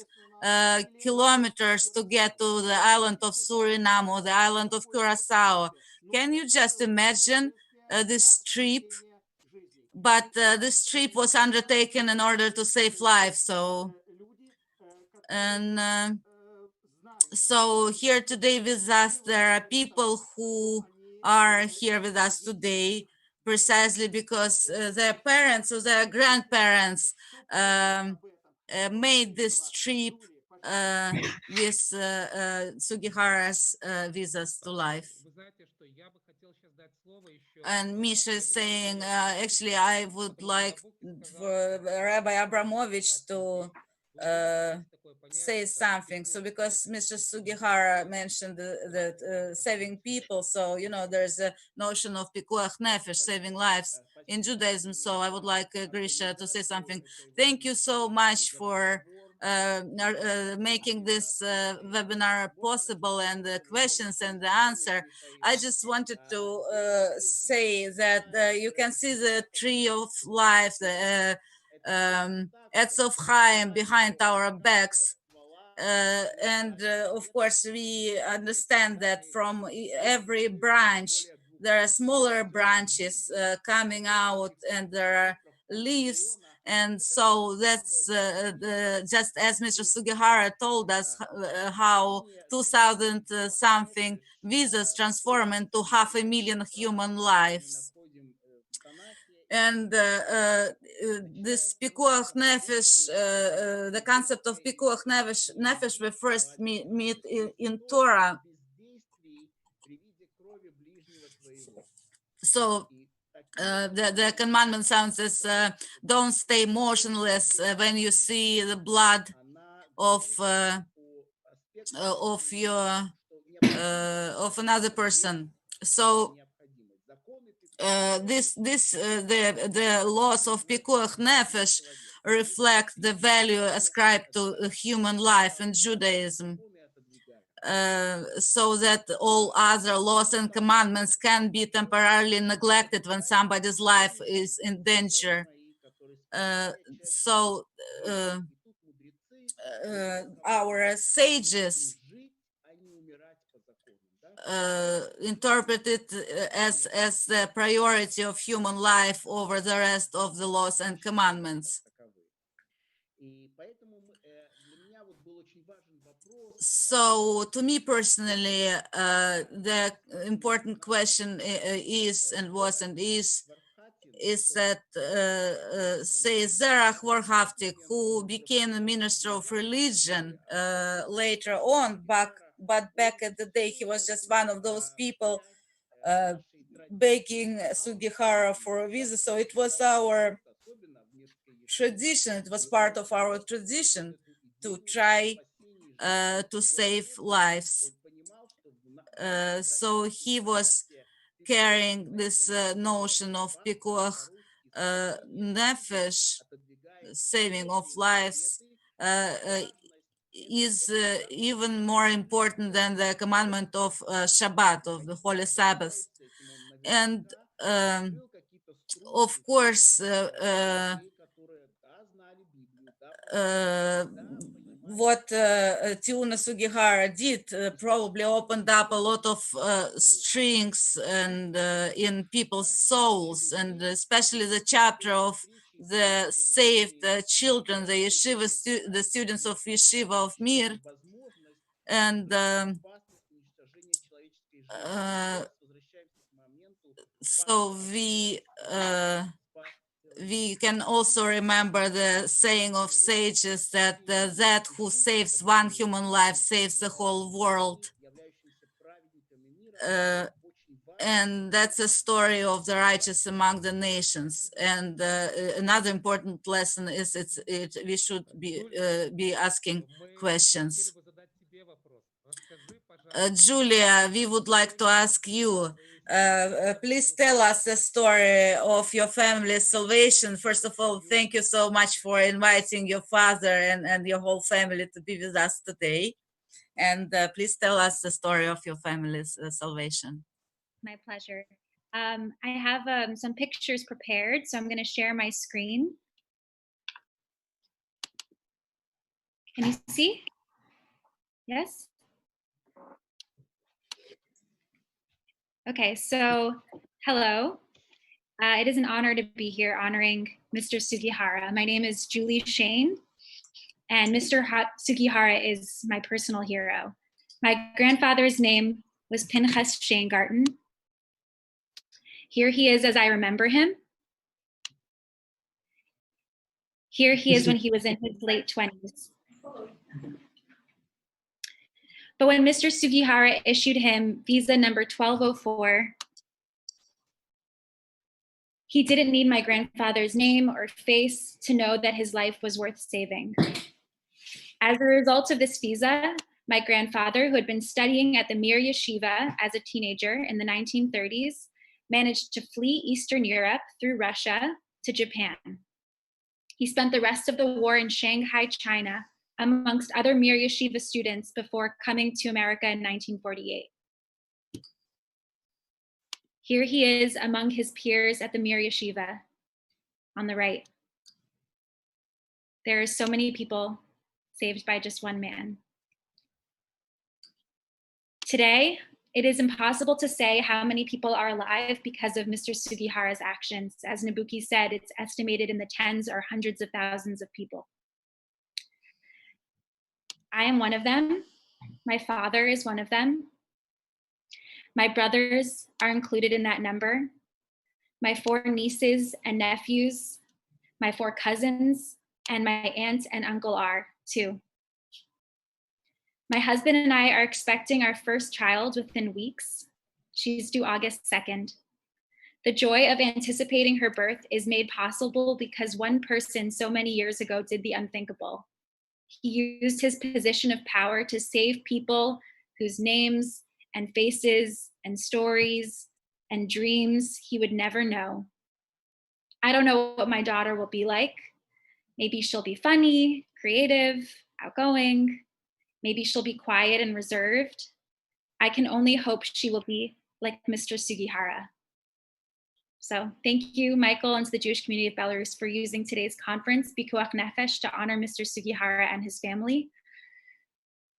kilometers to get to the island of Suriname or the island of Curacao. Can you just imagine this trip? But this trip was undertaken in order to save lives. So here today with us, there are people who are here with us today precisely because their parents or their grandparents made this trip with Sugihara's visas to life. And Misha is saying, actually, I would like for Rabbi Abramovich to say something. So because Mr. Sugihara mentioned that saving people, so, you know, there's a notion of pikuach nefesh, saving lives in Judaism. So I would like Grisha to say something. Thank you so much for making this webinar possible and the questions and the answer. I just wanted to say that you can see the tree of life, the Etz of Chaim behind our backs. Of course, we understand that from every branch, there are smaller branches coming out and there are leaves. And so that's just as Mr. Sugihara told us how 2,000 something visas transform into 500,000 human lives. And this pikuach nefesh, the concept of pikuach nefesh, we first meet in Torah. So the commandment sounds as don't stay motionless when you see the blood of another person. So the laws of pikuach nefesh reflect the value ascribed to human life in Judaism. So that all other laws and commandments can be temporarily neglected when somebody's life is in danger. Our sages interpret it as the priority of human life over the rest of the laws and commandments. So to me personally, the important question is that say Zerach Warhaftik, who became the minister of religion later on, but back at the day he was just one of those people begging Sugihara for a visa. So it was our tradition, it was part of our tradition to try to save lives. So he was carrying this notion of pikuach nefesh, saving of lives, is even more important than the commandment of Shabbat, of the Holy Sabbath. And of course, what Chiune Sugihara did probably opened up a lot of strings and in people's souls, and especially the chapter of the saved children, the yeshiva, the students of Yeshiva of Mir. And so we can also remember the saying of sages that that who saves one human life saves the whole world. And that's a story of the righteous among the nations. And another important lesson is we should be asking questions. Julia, we would like to ask you, please tell us the story of your family's salvation. First of all, thank you so much for inviting your father and your whole family to be with us today. And please tell us the story of your family's salvation. My pleasure. I have some pictures prepared, so I'm going to share my screen. Can you see? Yes? Okay, so hello. It is an honor to be here honoring Mr. Sugihara. My name is Julie Shane, and Mr. Sugihara is my personal hero. My grandfather's name was Pinchas Sheingarten. Here he is as I remember him. Here he is when he was in his late 20s. But when Mr. Sugihara issued him visa number 1204, he didn't need my grandfather's name or face to know that his life was worth saving. As a result of this visa, my grandfather, who had been studying at the Mir Yeshiva as a teenager in the 1930s, managed to flee Eastern Europe through Russia to Japan. He spent the rest of the war in Shanghai, China, amongst other Mir Yeshiva students before coming to America in 1948. Here he is among his peers at the Mir Yeshiva on the right. There are so many people saved by just one man. Today, it is impossible to say how many people are alive because of Mr. Sugihara's actions. As Nobuki said, it's estimated in the tens or hundreds of thousands of people. I am one of them. My father is one of them. My brothers are included in that number. My 4 nieces and nephews, my 4 cousins, and my aunt and uncle are too. My husband and I are expecting our first child within weeks. She's due August 2nd. The joy of anticipating her birth is made possible because one person so many years ago did the unthinkable. He used his position of power to save people whose names and faces and stories and dreams he would never know. I don't know what my daughter will be like. Maybe she'll be funny, creative, outgoing. Maybe she'll be quiet and reserved. I can only hope she will be like Mr. Sugihara. So thank you, Michael, and to the Jewish community of Belarus for using today's conference, Pikuach Nefesh, to honor Mr. Sugihara and his family.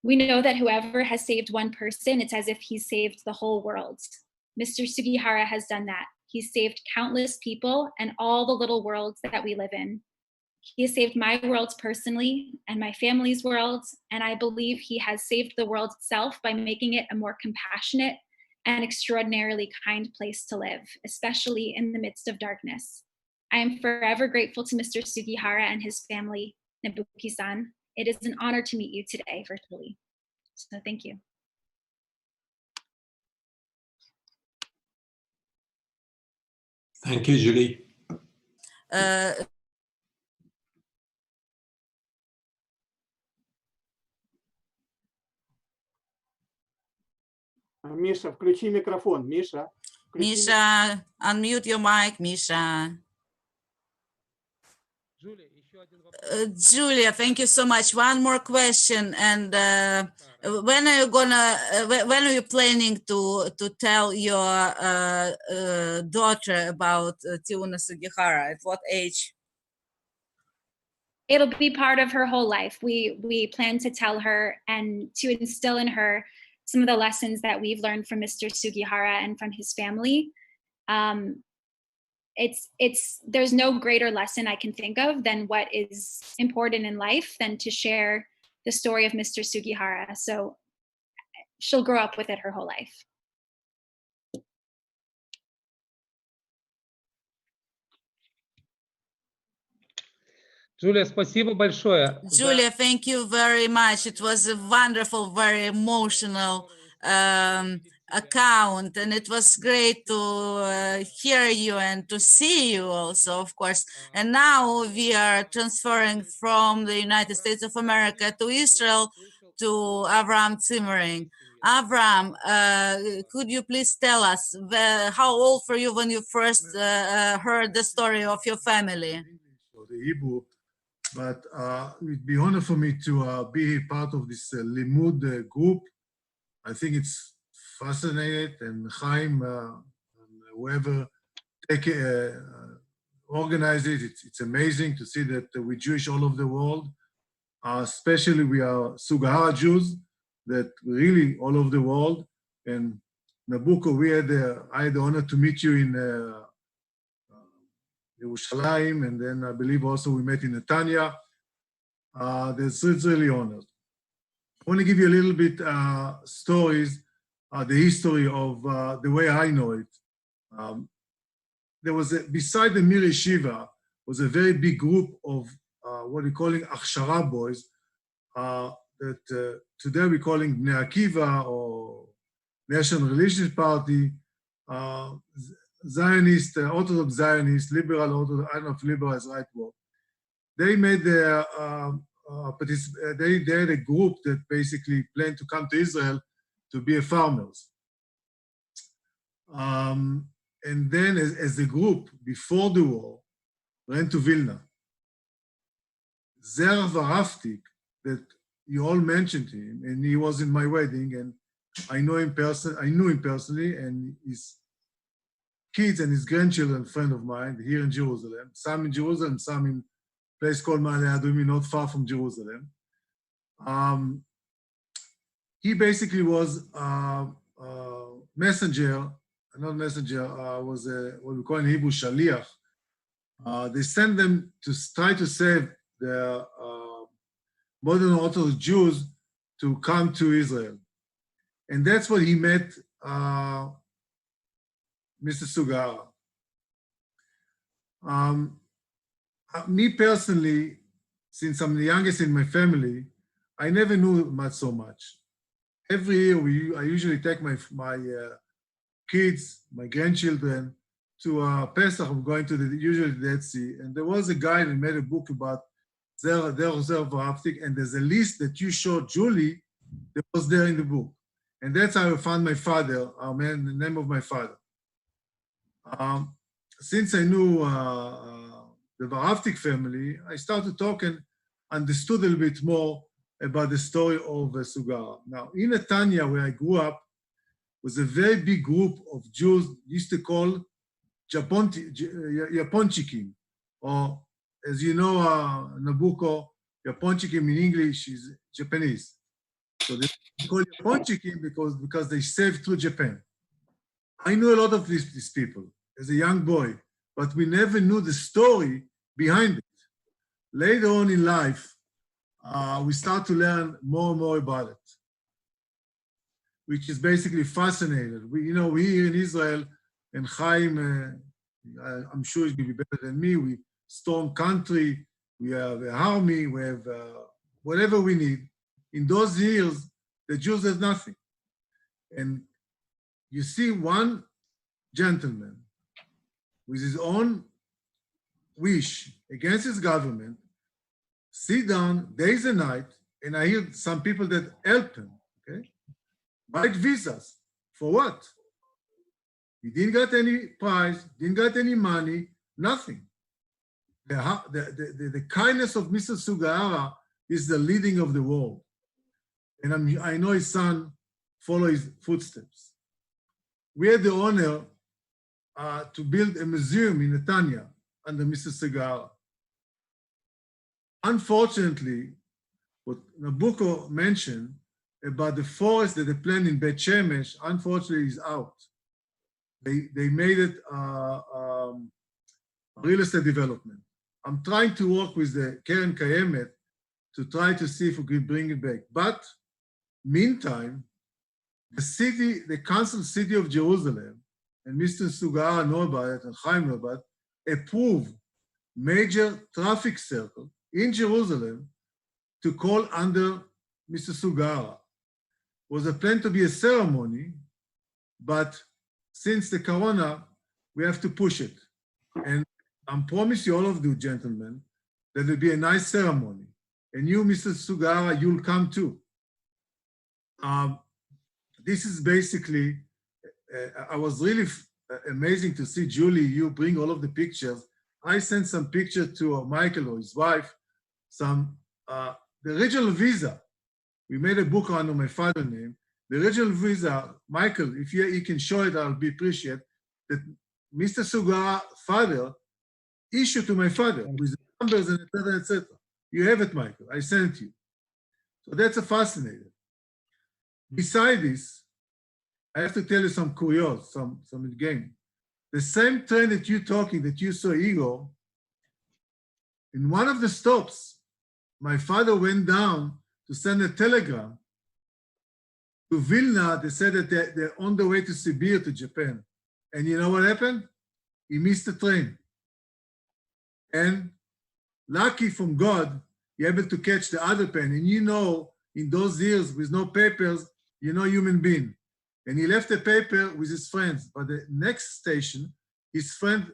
We know that whoever has saved one person, it's as if he's saved the whole world. Mr. Sugihara has done that. He's saved countless people and all the little worlds that we live in. He has saved my world personally and my family's world, and I believe he has saved the world itself by making it a more compassionate and extraordinarily kind place to live, especially in the midst of darkness. I am forever grateful to Mr. Sugihara and his family, Nobuki-san. It is an honor to meet you today virtually. So thank you. Thank you, Julie. Миша, включи микрофон. Миша. Misha, unmute your mic, Misha. Julia, thank you so much. One more question, and when are you when are you planning to tell your daughter about Chiune Sugihara? At what age? It'll be part of her whole life. We plan to tell her and to instill in her some of the lessons that we've learned from Mr. Sugihara and from his family. There's no greater lesson I can think of than what is important in life than to share the story of Mr. Sugihara. So she'll grow up with it her whole life. Джулия, спасибо большое. Julia, thank you very much. It was a wonderful, very emotional account, and it was great to hear you and to see you also, of course. And now we are transferring from the United States of America to Israel to Avram Zimmering. Avram, could you please tell us how old were you when you first heard the story of your family? Or the Hebrew, but it'd be honor for me to be part of this Limmud group. I think it's fascinating, and Chaim, and whoever organize it, it's amazing to see that we're Jewish all over the world. Especially we are Sugihara Jews that really all over the world. And Nabucco, I had the honor to meet you in Yerushalayim, and then I believe also we met in Netanya. It's really honored. I want to give you a little bit stories, the history of the way I know it. There was beside the Mir Yeshiva was a very big group of what we're calling Achshara boys, that today we're calling Bnei Akiva or National Relations Party, Zionist, Orthodox Zionist, liberal Orthodox, I don't know if liberal is the right word. They made their, they had a group that basically planned to come to Israel to be farmers. And then as a group, before the war, went to Vilna. Zerav Varaftik, that you all mentioned him, and he was in my wedding, and I knew him personally, and his kids and his grandchildren, friend of mine, here in Jerusalem, some in Jerusalem, some in a place called Ma'ale Adumim, not far from Jerusalem. He basically was messenger, not messenger, was what we call in Hebrew shaliach. They sent them to try to save the modern Orthodox Jews to come to Israel. And that's what he met Mr. Sugihara. Me personally, since I'm the youngest in my family, I never knew much so much. Every year, I usually take my kids, my grandchildren, to Pesach. I'm going to usually the Dead Sea. And there was a guy that made a book about Zerav Varaftik, and there's a list that you showed Julie that was there in the book. And that's how I found my father, the name of my father. Since I knew the Varaftik family, I started talking, understood a little bit more about the story of Sugihara. Now, in Netanya, where I grew up, was a very big group of Jews used to call Yaponchikim, or as you know, Nabucco, Yaponchikim in English is Japanese. So they call Yaponchikim because they saved through Japan. I knew a lot of these people as a young boy, but we never knew the story behind it. Later on in life, we start to learn more and more about it, which is basically fascinating. We here in Israel, and Chaim, I'm sure he's going to be better than me. We strong country, we have an army, we have whatever we need. In those years, the Jews had nothing. And you see one gentleman with his own wish against his government, sit down days and night, and I hear some people that help him, okay? Buy visas. For what? He didn't get any prize, didn't get any money, nothing. The kindness of Mr. Sugihara is the leading of the world. And I know his son follow his footsteps. We had the honor to build a museum in Netanya under Mr. Sugihara. Unfortunately, what Nabucco mentioned about the forest that they planned in Bet Shemesh, unfortunately, is out. They made it real estate development. I'm trying to work with the Keren Kayemet to try to see if we can bring it back. But meantime, the city, the council city of Jerusalem, and Mr. Sugihara know about it, and Chaim know about it, approved major traffic circle in Jerusalem to call under Mr. Sugihara. Was a plan to be a ceremony, but since the corona, we have to push it. And I promise you, all of you gentlemen, that it'll be a nice ceremony. And you, Mr. Sugihara, you'll come too. This is basically, I was really amazing to see Julie, you bring all of the pictures. I sent some pictures to Michael or his wife, some, the original visa. We made a book under my father's name. The original visa, Michael, if you can show it, I'll be appreciated, that Mr. Sugihara's father issued to my father with numbers and etc., etc. You have it, Michael. I sent you. So that's a fascinating. Beside this, I have to tell you some curios, some game. The same train that you're talking, that you saw, Igor, in one of the stops, my father went down to send a telegram to Vilna. They said that they're on the way to Siberia, to Japan. And you know what happened? He missed the train. And lucky from God, you're able to catch the other pen. And you know, in those years with no papers, you're no human being. And he left the paper with his friends. But the next station, his friend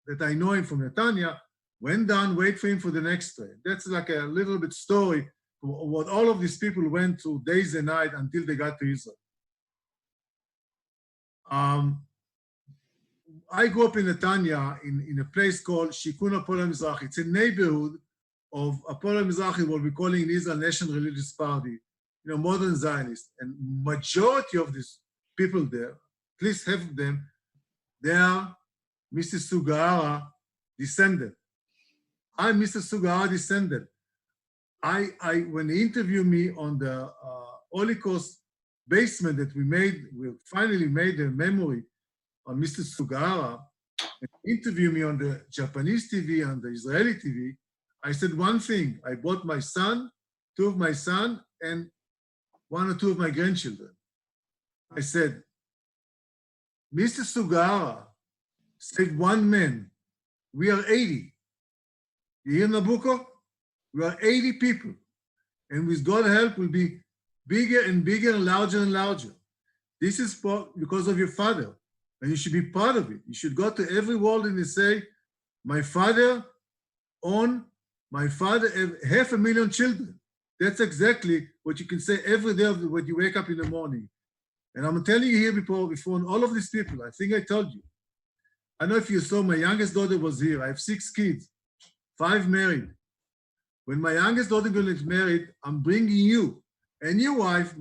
that I know him from Netanya went down, wait for him for the next train. That's like a little bit story of what all of these people went through days and night until they got to Israel. I grew up in Netanya in a place called Shikun Apollo Mizrahi. It's a neighborhood of Apollo Mizrahi, what we're calling in Israel National Religious Party, you know, modern Zionists. And majority of these people there, at least half of them, they are Mr. Sugihara descendant. I'm Mr. Sugihara descendant. When they interviewed me on the Holocaust basement that we finally made a memory on Mr. Sugihara, and interviewed me on the Japanese TV and the Israeli TV, I said one thing. I brought my son, two of my sons, and one or two of my grandchildren. I said, Mr. Sugihara said one man, we are 80. You hear Nabucco? We are 80 people. And with God's help, we'll be bigger and bigger and larger. This is because of your father. And you should be part of it. You should go to every world and say, my father have 500,000 children. That's exactly what you can say every day when you wake up in the morning. And I'm telling you here before all of these people, I think I told you. I know if you saw, my youngest daughter was here. I have 6 kids, 5 married. When my youngest daughter gets married, I'm bringing you and your wife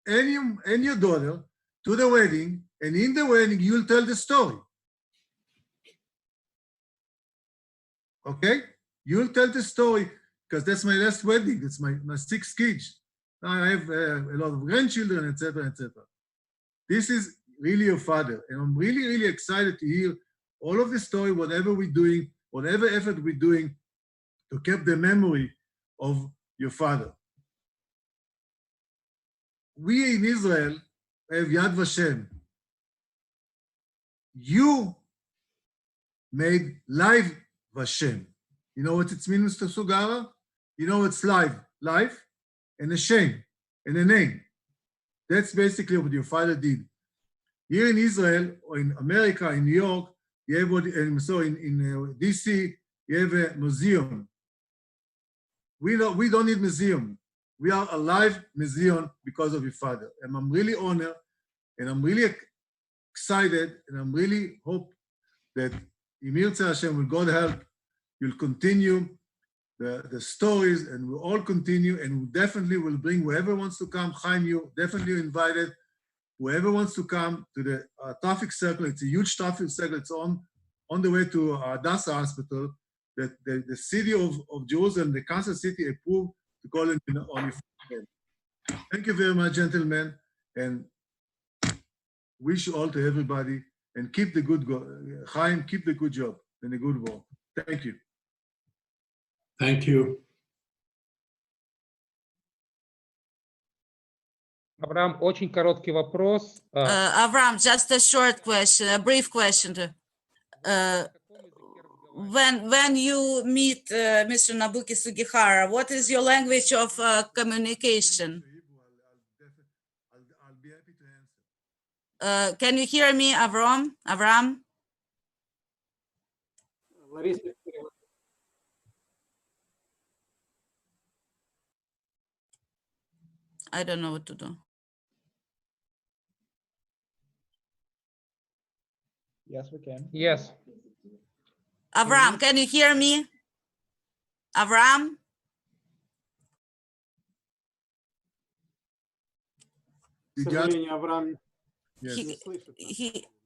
and your daughter to the wedding, and in the wedding, you'll tell the story. Okay? You'll tell the story, because that's my last wedding. It's my 6 kids. Now I have a lot of grandchildren, etc., etc. This is really your father, and I'm really, really excited to hear all of the story, whatever we're doing, whatever effort we're doing to keep the memory of your father. We in Israel have Yad Vashem. You made live Vashem. You know what it means, Mr. Sugihara? You know it's live, and a shame, and a name. That's basically what your father did. Here in Israel, or in America, in New York, you have in DC, you have a museum. We don't need museum. We are a live museum because of your father. And I'm really honored, and I'm really excited, and I'm really hope that Yirtzeh Hashem, with God help, you'll continue the stories, and we'll all continue, and we definitely will bring whoever wants to come. Chaim, you definitely invited. Whoever wants to come to the traffic circle, it's a huge traffic circle. It's on the way to Hadassah Hospital. That the city of Jerusalem, the council city, approved to call it on your name. Thank you very much, gentlemen, and wish all to everybody, and keep the good Chaim, keep the good job and the good work. Thank you. Thank you. Авраам, очень короткий вопрос. Avram, just a short question, a brief question. When you meet Mr. Nobuki Sugihara, what is your language of communication? I'll be happy to answer. Can you hear me, Avram? Avram? Лариса, I don't know what to do. Yes, we can. Yes. Avram, can you hear me? Avram? к You got сожалению, Авраам yes. He- не слышит.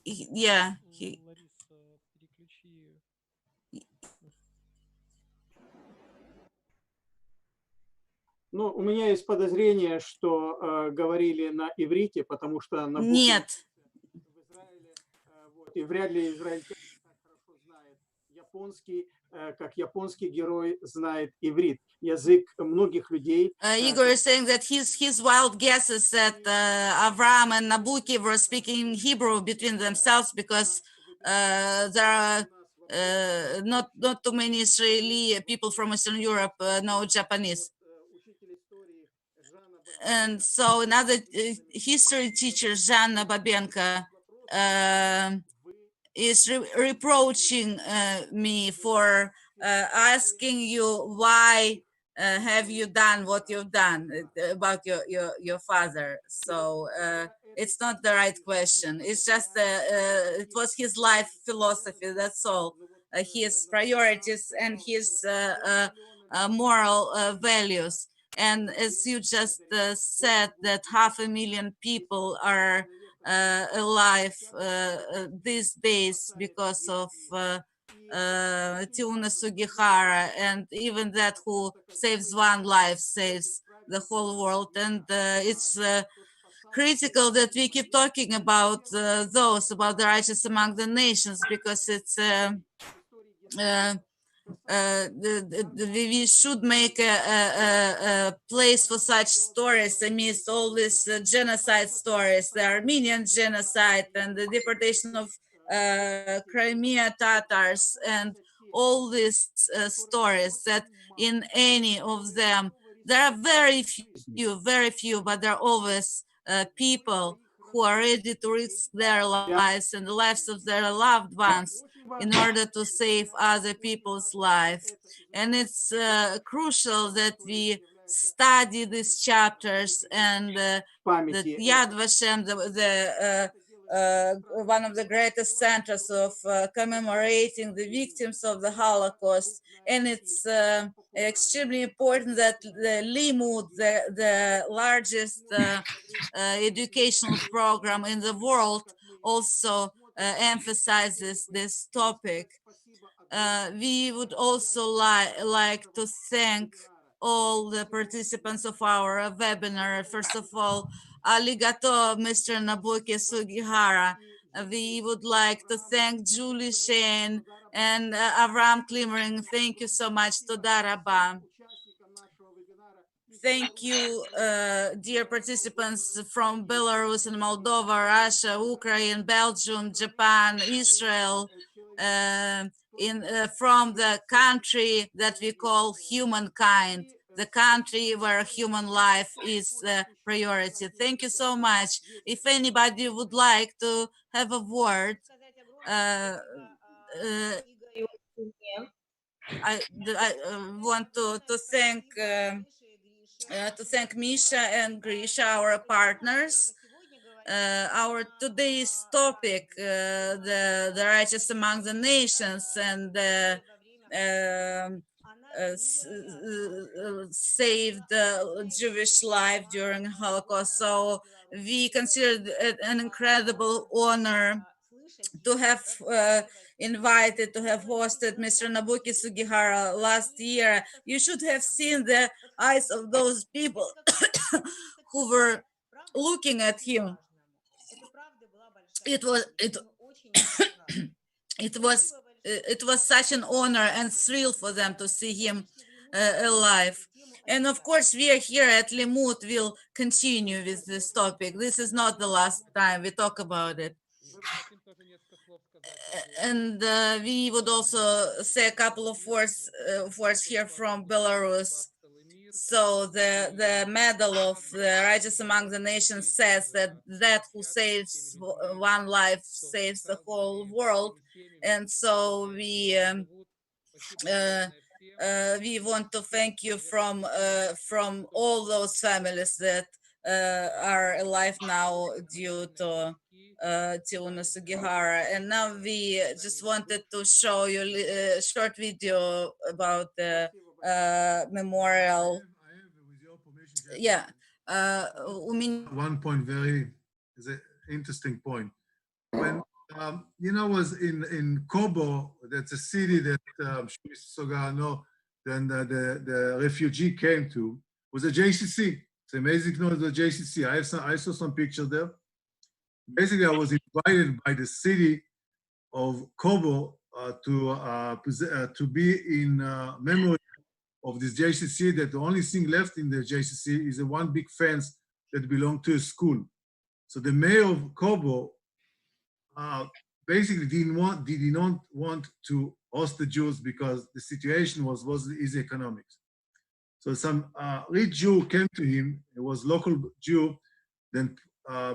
Yeah, Ну, у меня есть подозрение, что говорили на иврите, потому что на нет. в Израиле, вот, и вряд ли израильтяне так хорошо знают японский, как японский герой знает иврит, язык многих людей. Igor is saying that his wild guesses that Avram and Nabuki were speaking Hebrew between themselves because there are not too many Israeli people from Eastern Europe know Japanese. And so another history teacher, Жанна Babenko, is reproaching me for asking you why have you done what you've done about your father. So it's not the right question. It's just it was his life philosophy. That's all. His priorities and his moral values. And as you just said, that 500,000 people are alive these days because of Chiune Sugihara, and even that who saves one life saves the whole world. And it's critical that we keep talking about about the righteous among the nations, because it's we should make a place for such stories amidst all these genocide stories, the Armenian genocide and the deportation of Crimea Tatars, and all these stories that in any of them, there are very few, but there are always people who are ready to risk their lives and the lives of their loved ones in order to save other people's life. And it's crucial that we study these chapters, and that Yad Vashem, one of the greatest centers of commemorating the victims of the Holocaust. And it's extremely important that the Limmud, the largest educational program in the world, also emphasizes this topic. We would also like to thank all the participants of our webinar. First of all, arigato, Mr. Nobuki Sugihara. We would like to thank Julie Shane and Avram Klimmering. Thank you so much. Toda rabba. Thank you, dear participants from Belarus and Moldova, Russia, Ukraine, Belgium, Japan, Israel, from the country that we call humankind, the country where human life is the priority. Thank you so much. If anybody would like to have a word, I want to thank Misha and Grisha, our partners. Our today's topic, the righteous among the nations, and saved Jewish life during Holocaust. So we consider it an incredible honor to have invited, to have hosted Mr. Nobuki Sugihara last year. You should have seen the eyes of those people who were looking at him. It was such an honor and thrill for them to see him alive. And of course, we are here at Limmud. We'll continue with this topic. This is not the last time we talk about it. And we would also say a couple of words here from Belarus. So the medal of the Righteous Among the Nations says that who saves one life saves the whole world. And so we want to thank you from all those families that are alive now due to Chiune Sugihara. And now we just wanted to show you a short video about the memorial. Yeah. One point is an interesting point. When was in Kobo, that's a city that Chiune Sugihara know, then the refugee came to, was a JCC. It's amazing to know the JCC. I saw some pictures there. Basically, I was invited by the city of Kobo to be in memory of this JCC, that the only thing left in the JCC is a one big fence that belonged to a school. So the mayor of Kobo basically did not want to host the Jews because the situation was easy economics. So some rich Jew came to him, it was local Jew, then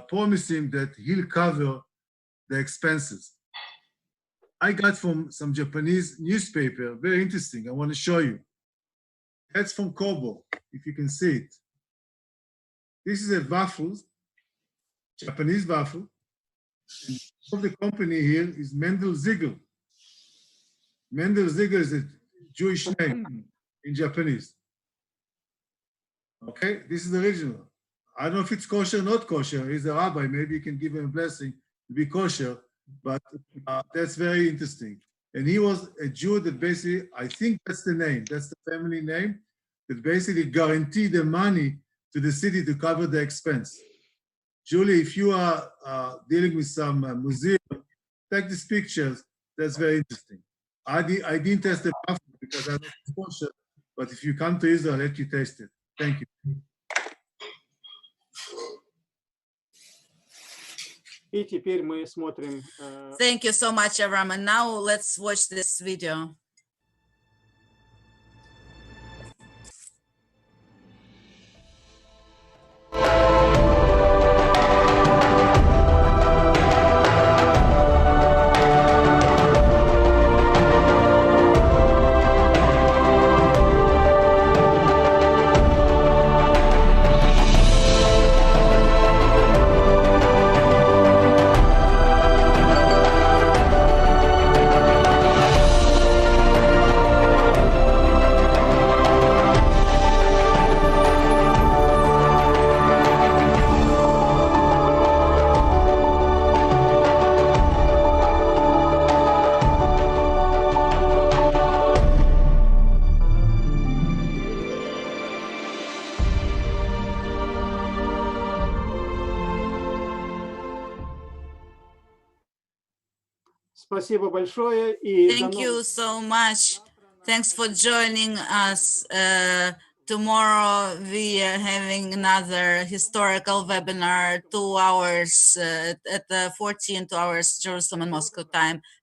promised him that he'll cover the expenses. I got from some Japanese newspaper, very interesting, I want to show you. That's from Kobo, if you can see it. This is a waffle, Japanese waffle. Of the company here is Mendel Ziegel. Mendel Ziegel is a Jewish name in Japanese. Okay, this is the original. I don't know if it's kosher or not kosher. He's a rabbi, maybe you can give him a blessing to be kosher, but that's very interesting. And he was a Jew that basically, I think that's the name, that's the family name, that basically guaranteed the money to the city to cover the expense. Julie, if you are dealing with some museum, take these pictures. That's very interesting. I didn't taste the waffle because I'm not kosher, but if you come to Israel, I'll let you taste it. Thank you. И теперь мы смотрим. Thank you so much, Avram. And now let's watch this video. Спасибо большое. И thank you so much. Thanks for joining us. Tomorrow we are having another historical webinar, 2 hours at 14 2 hours Jerusalem and Moscow time.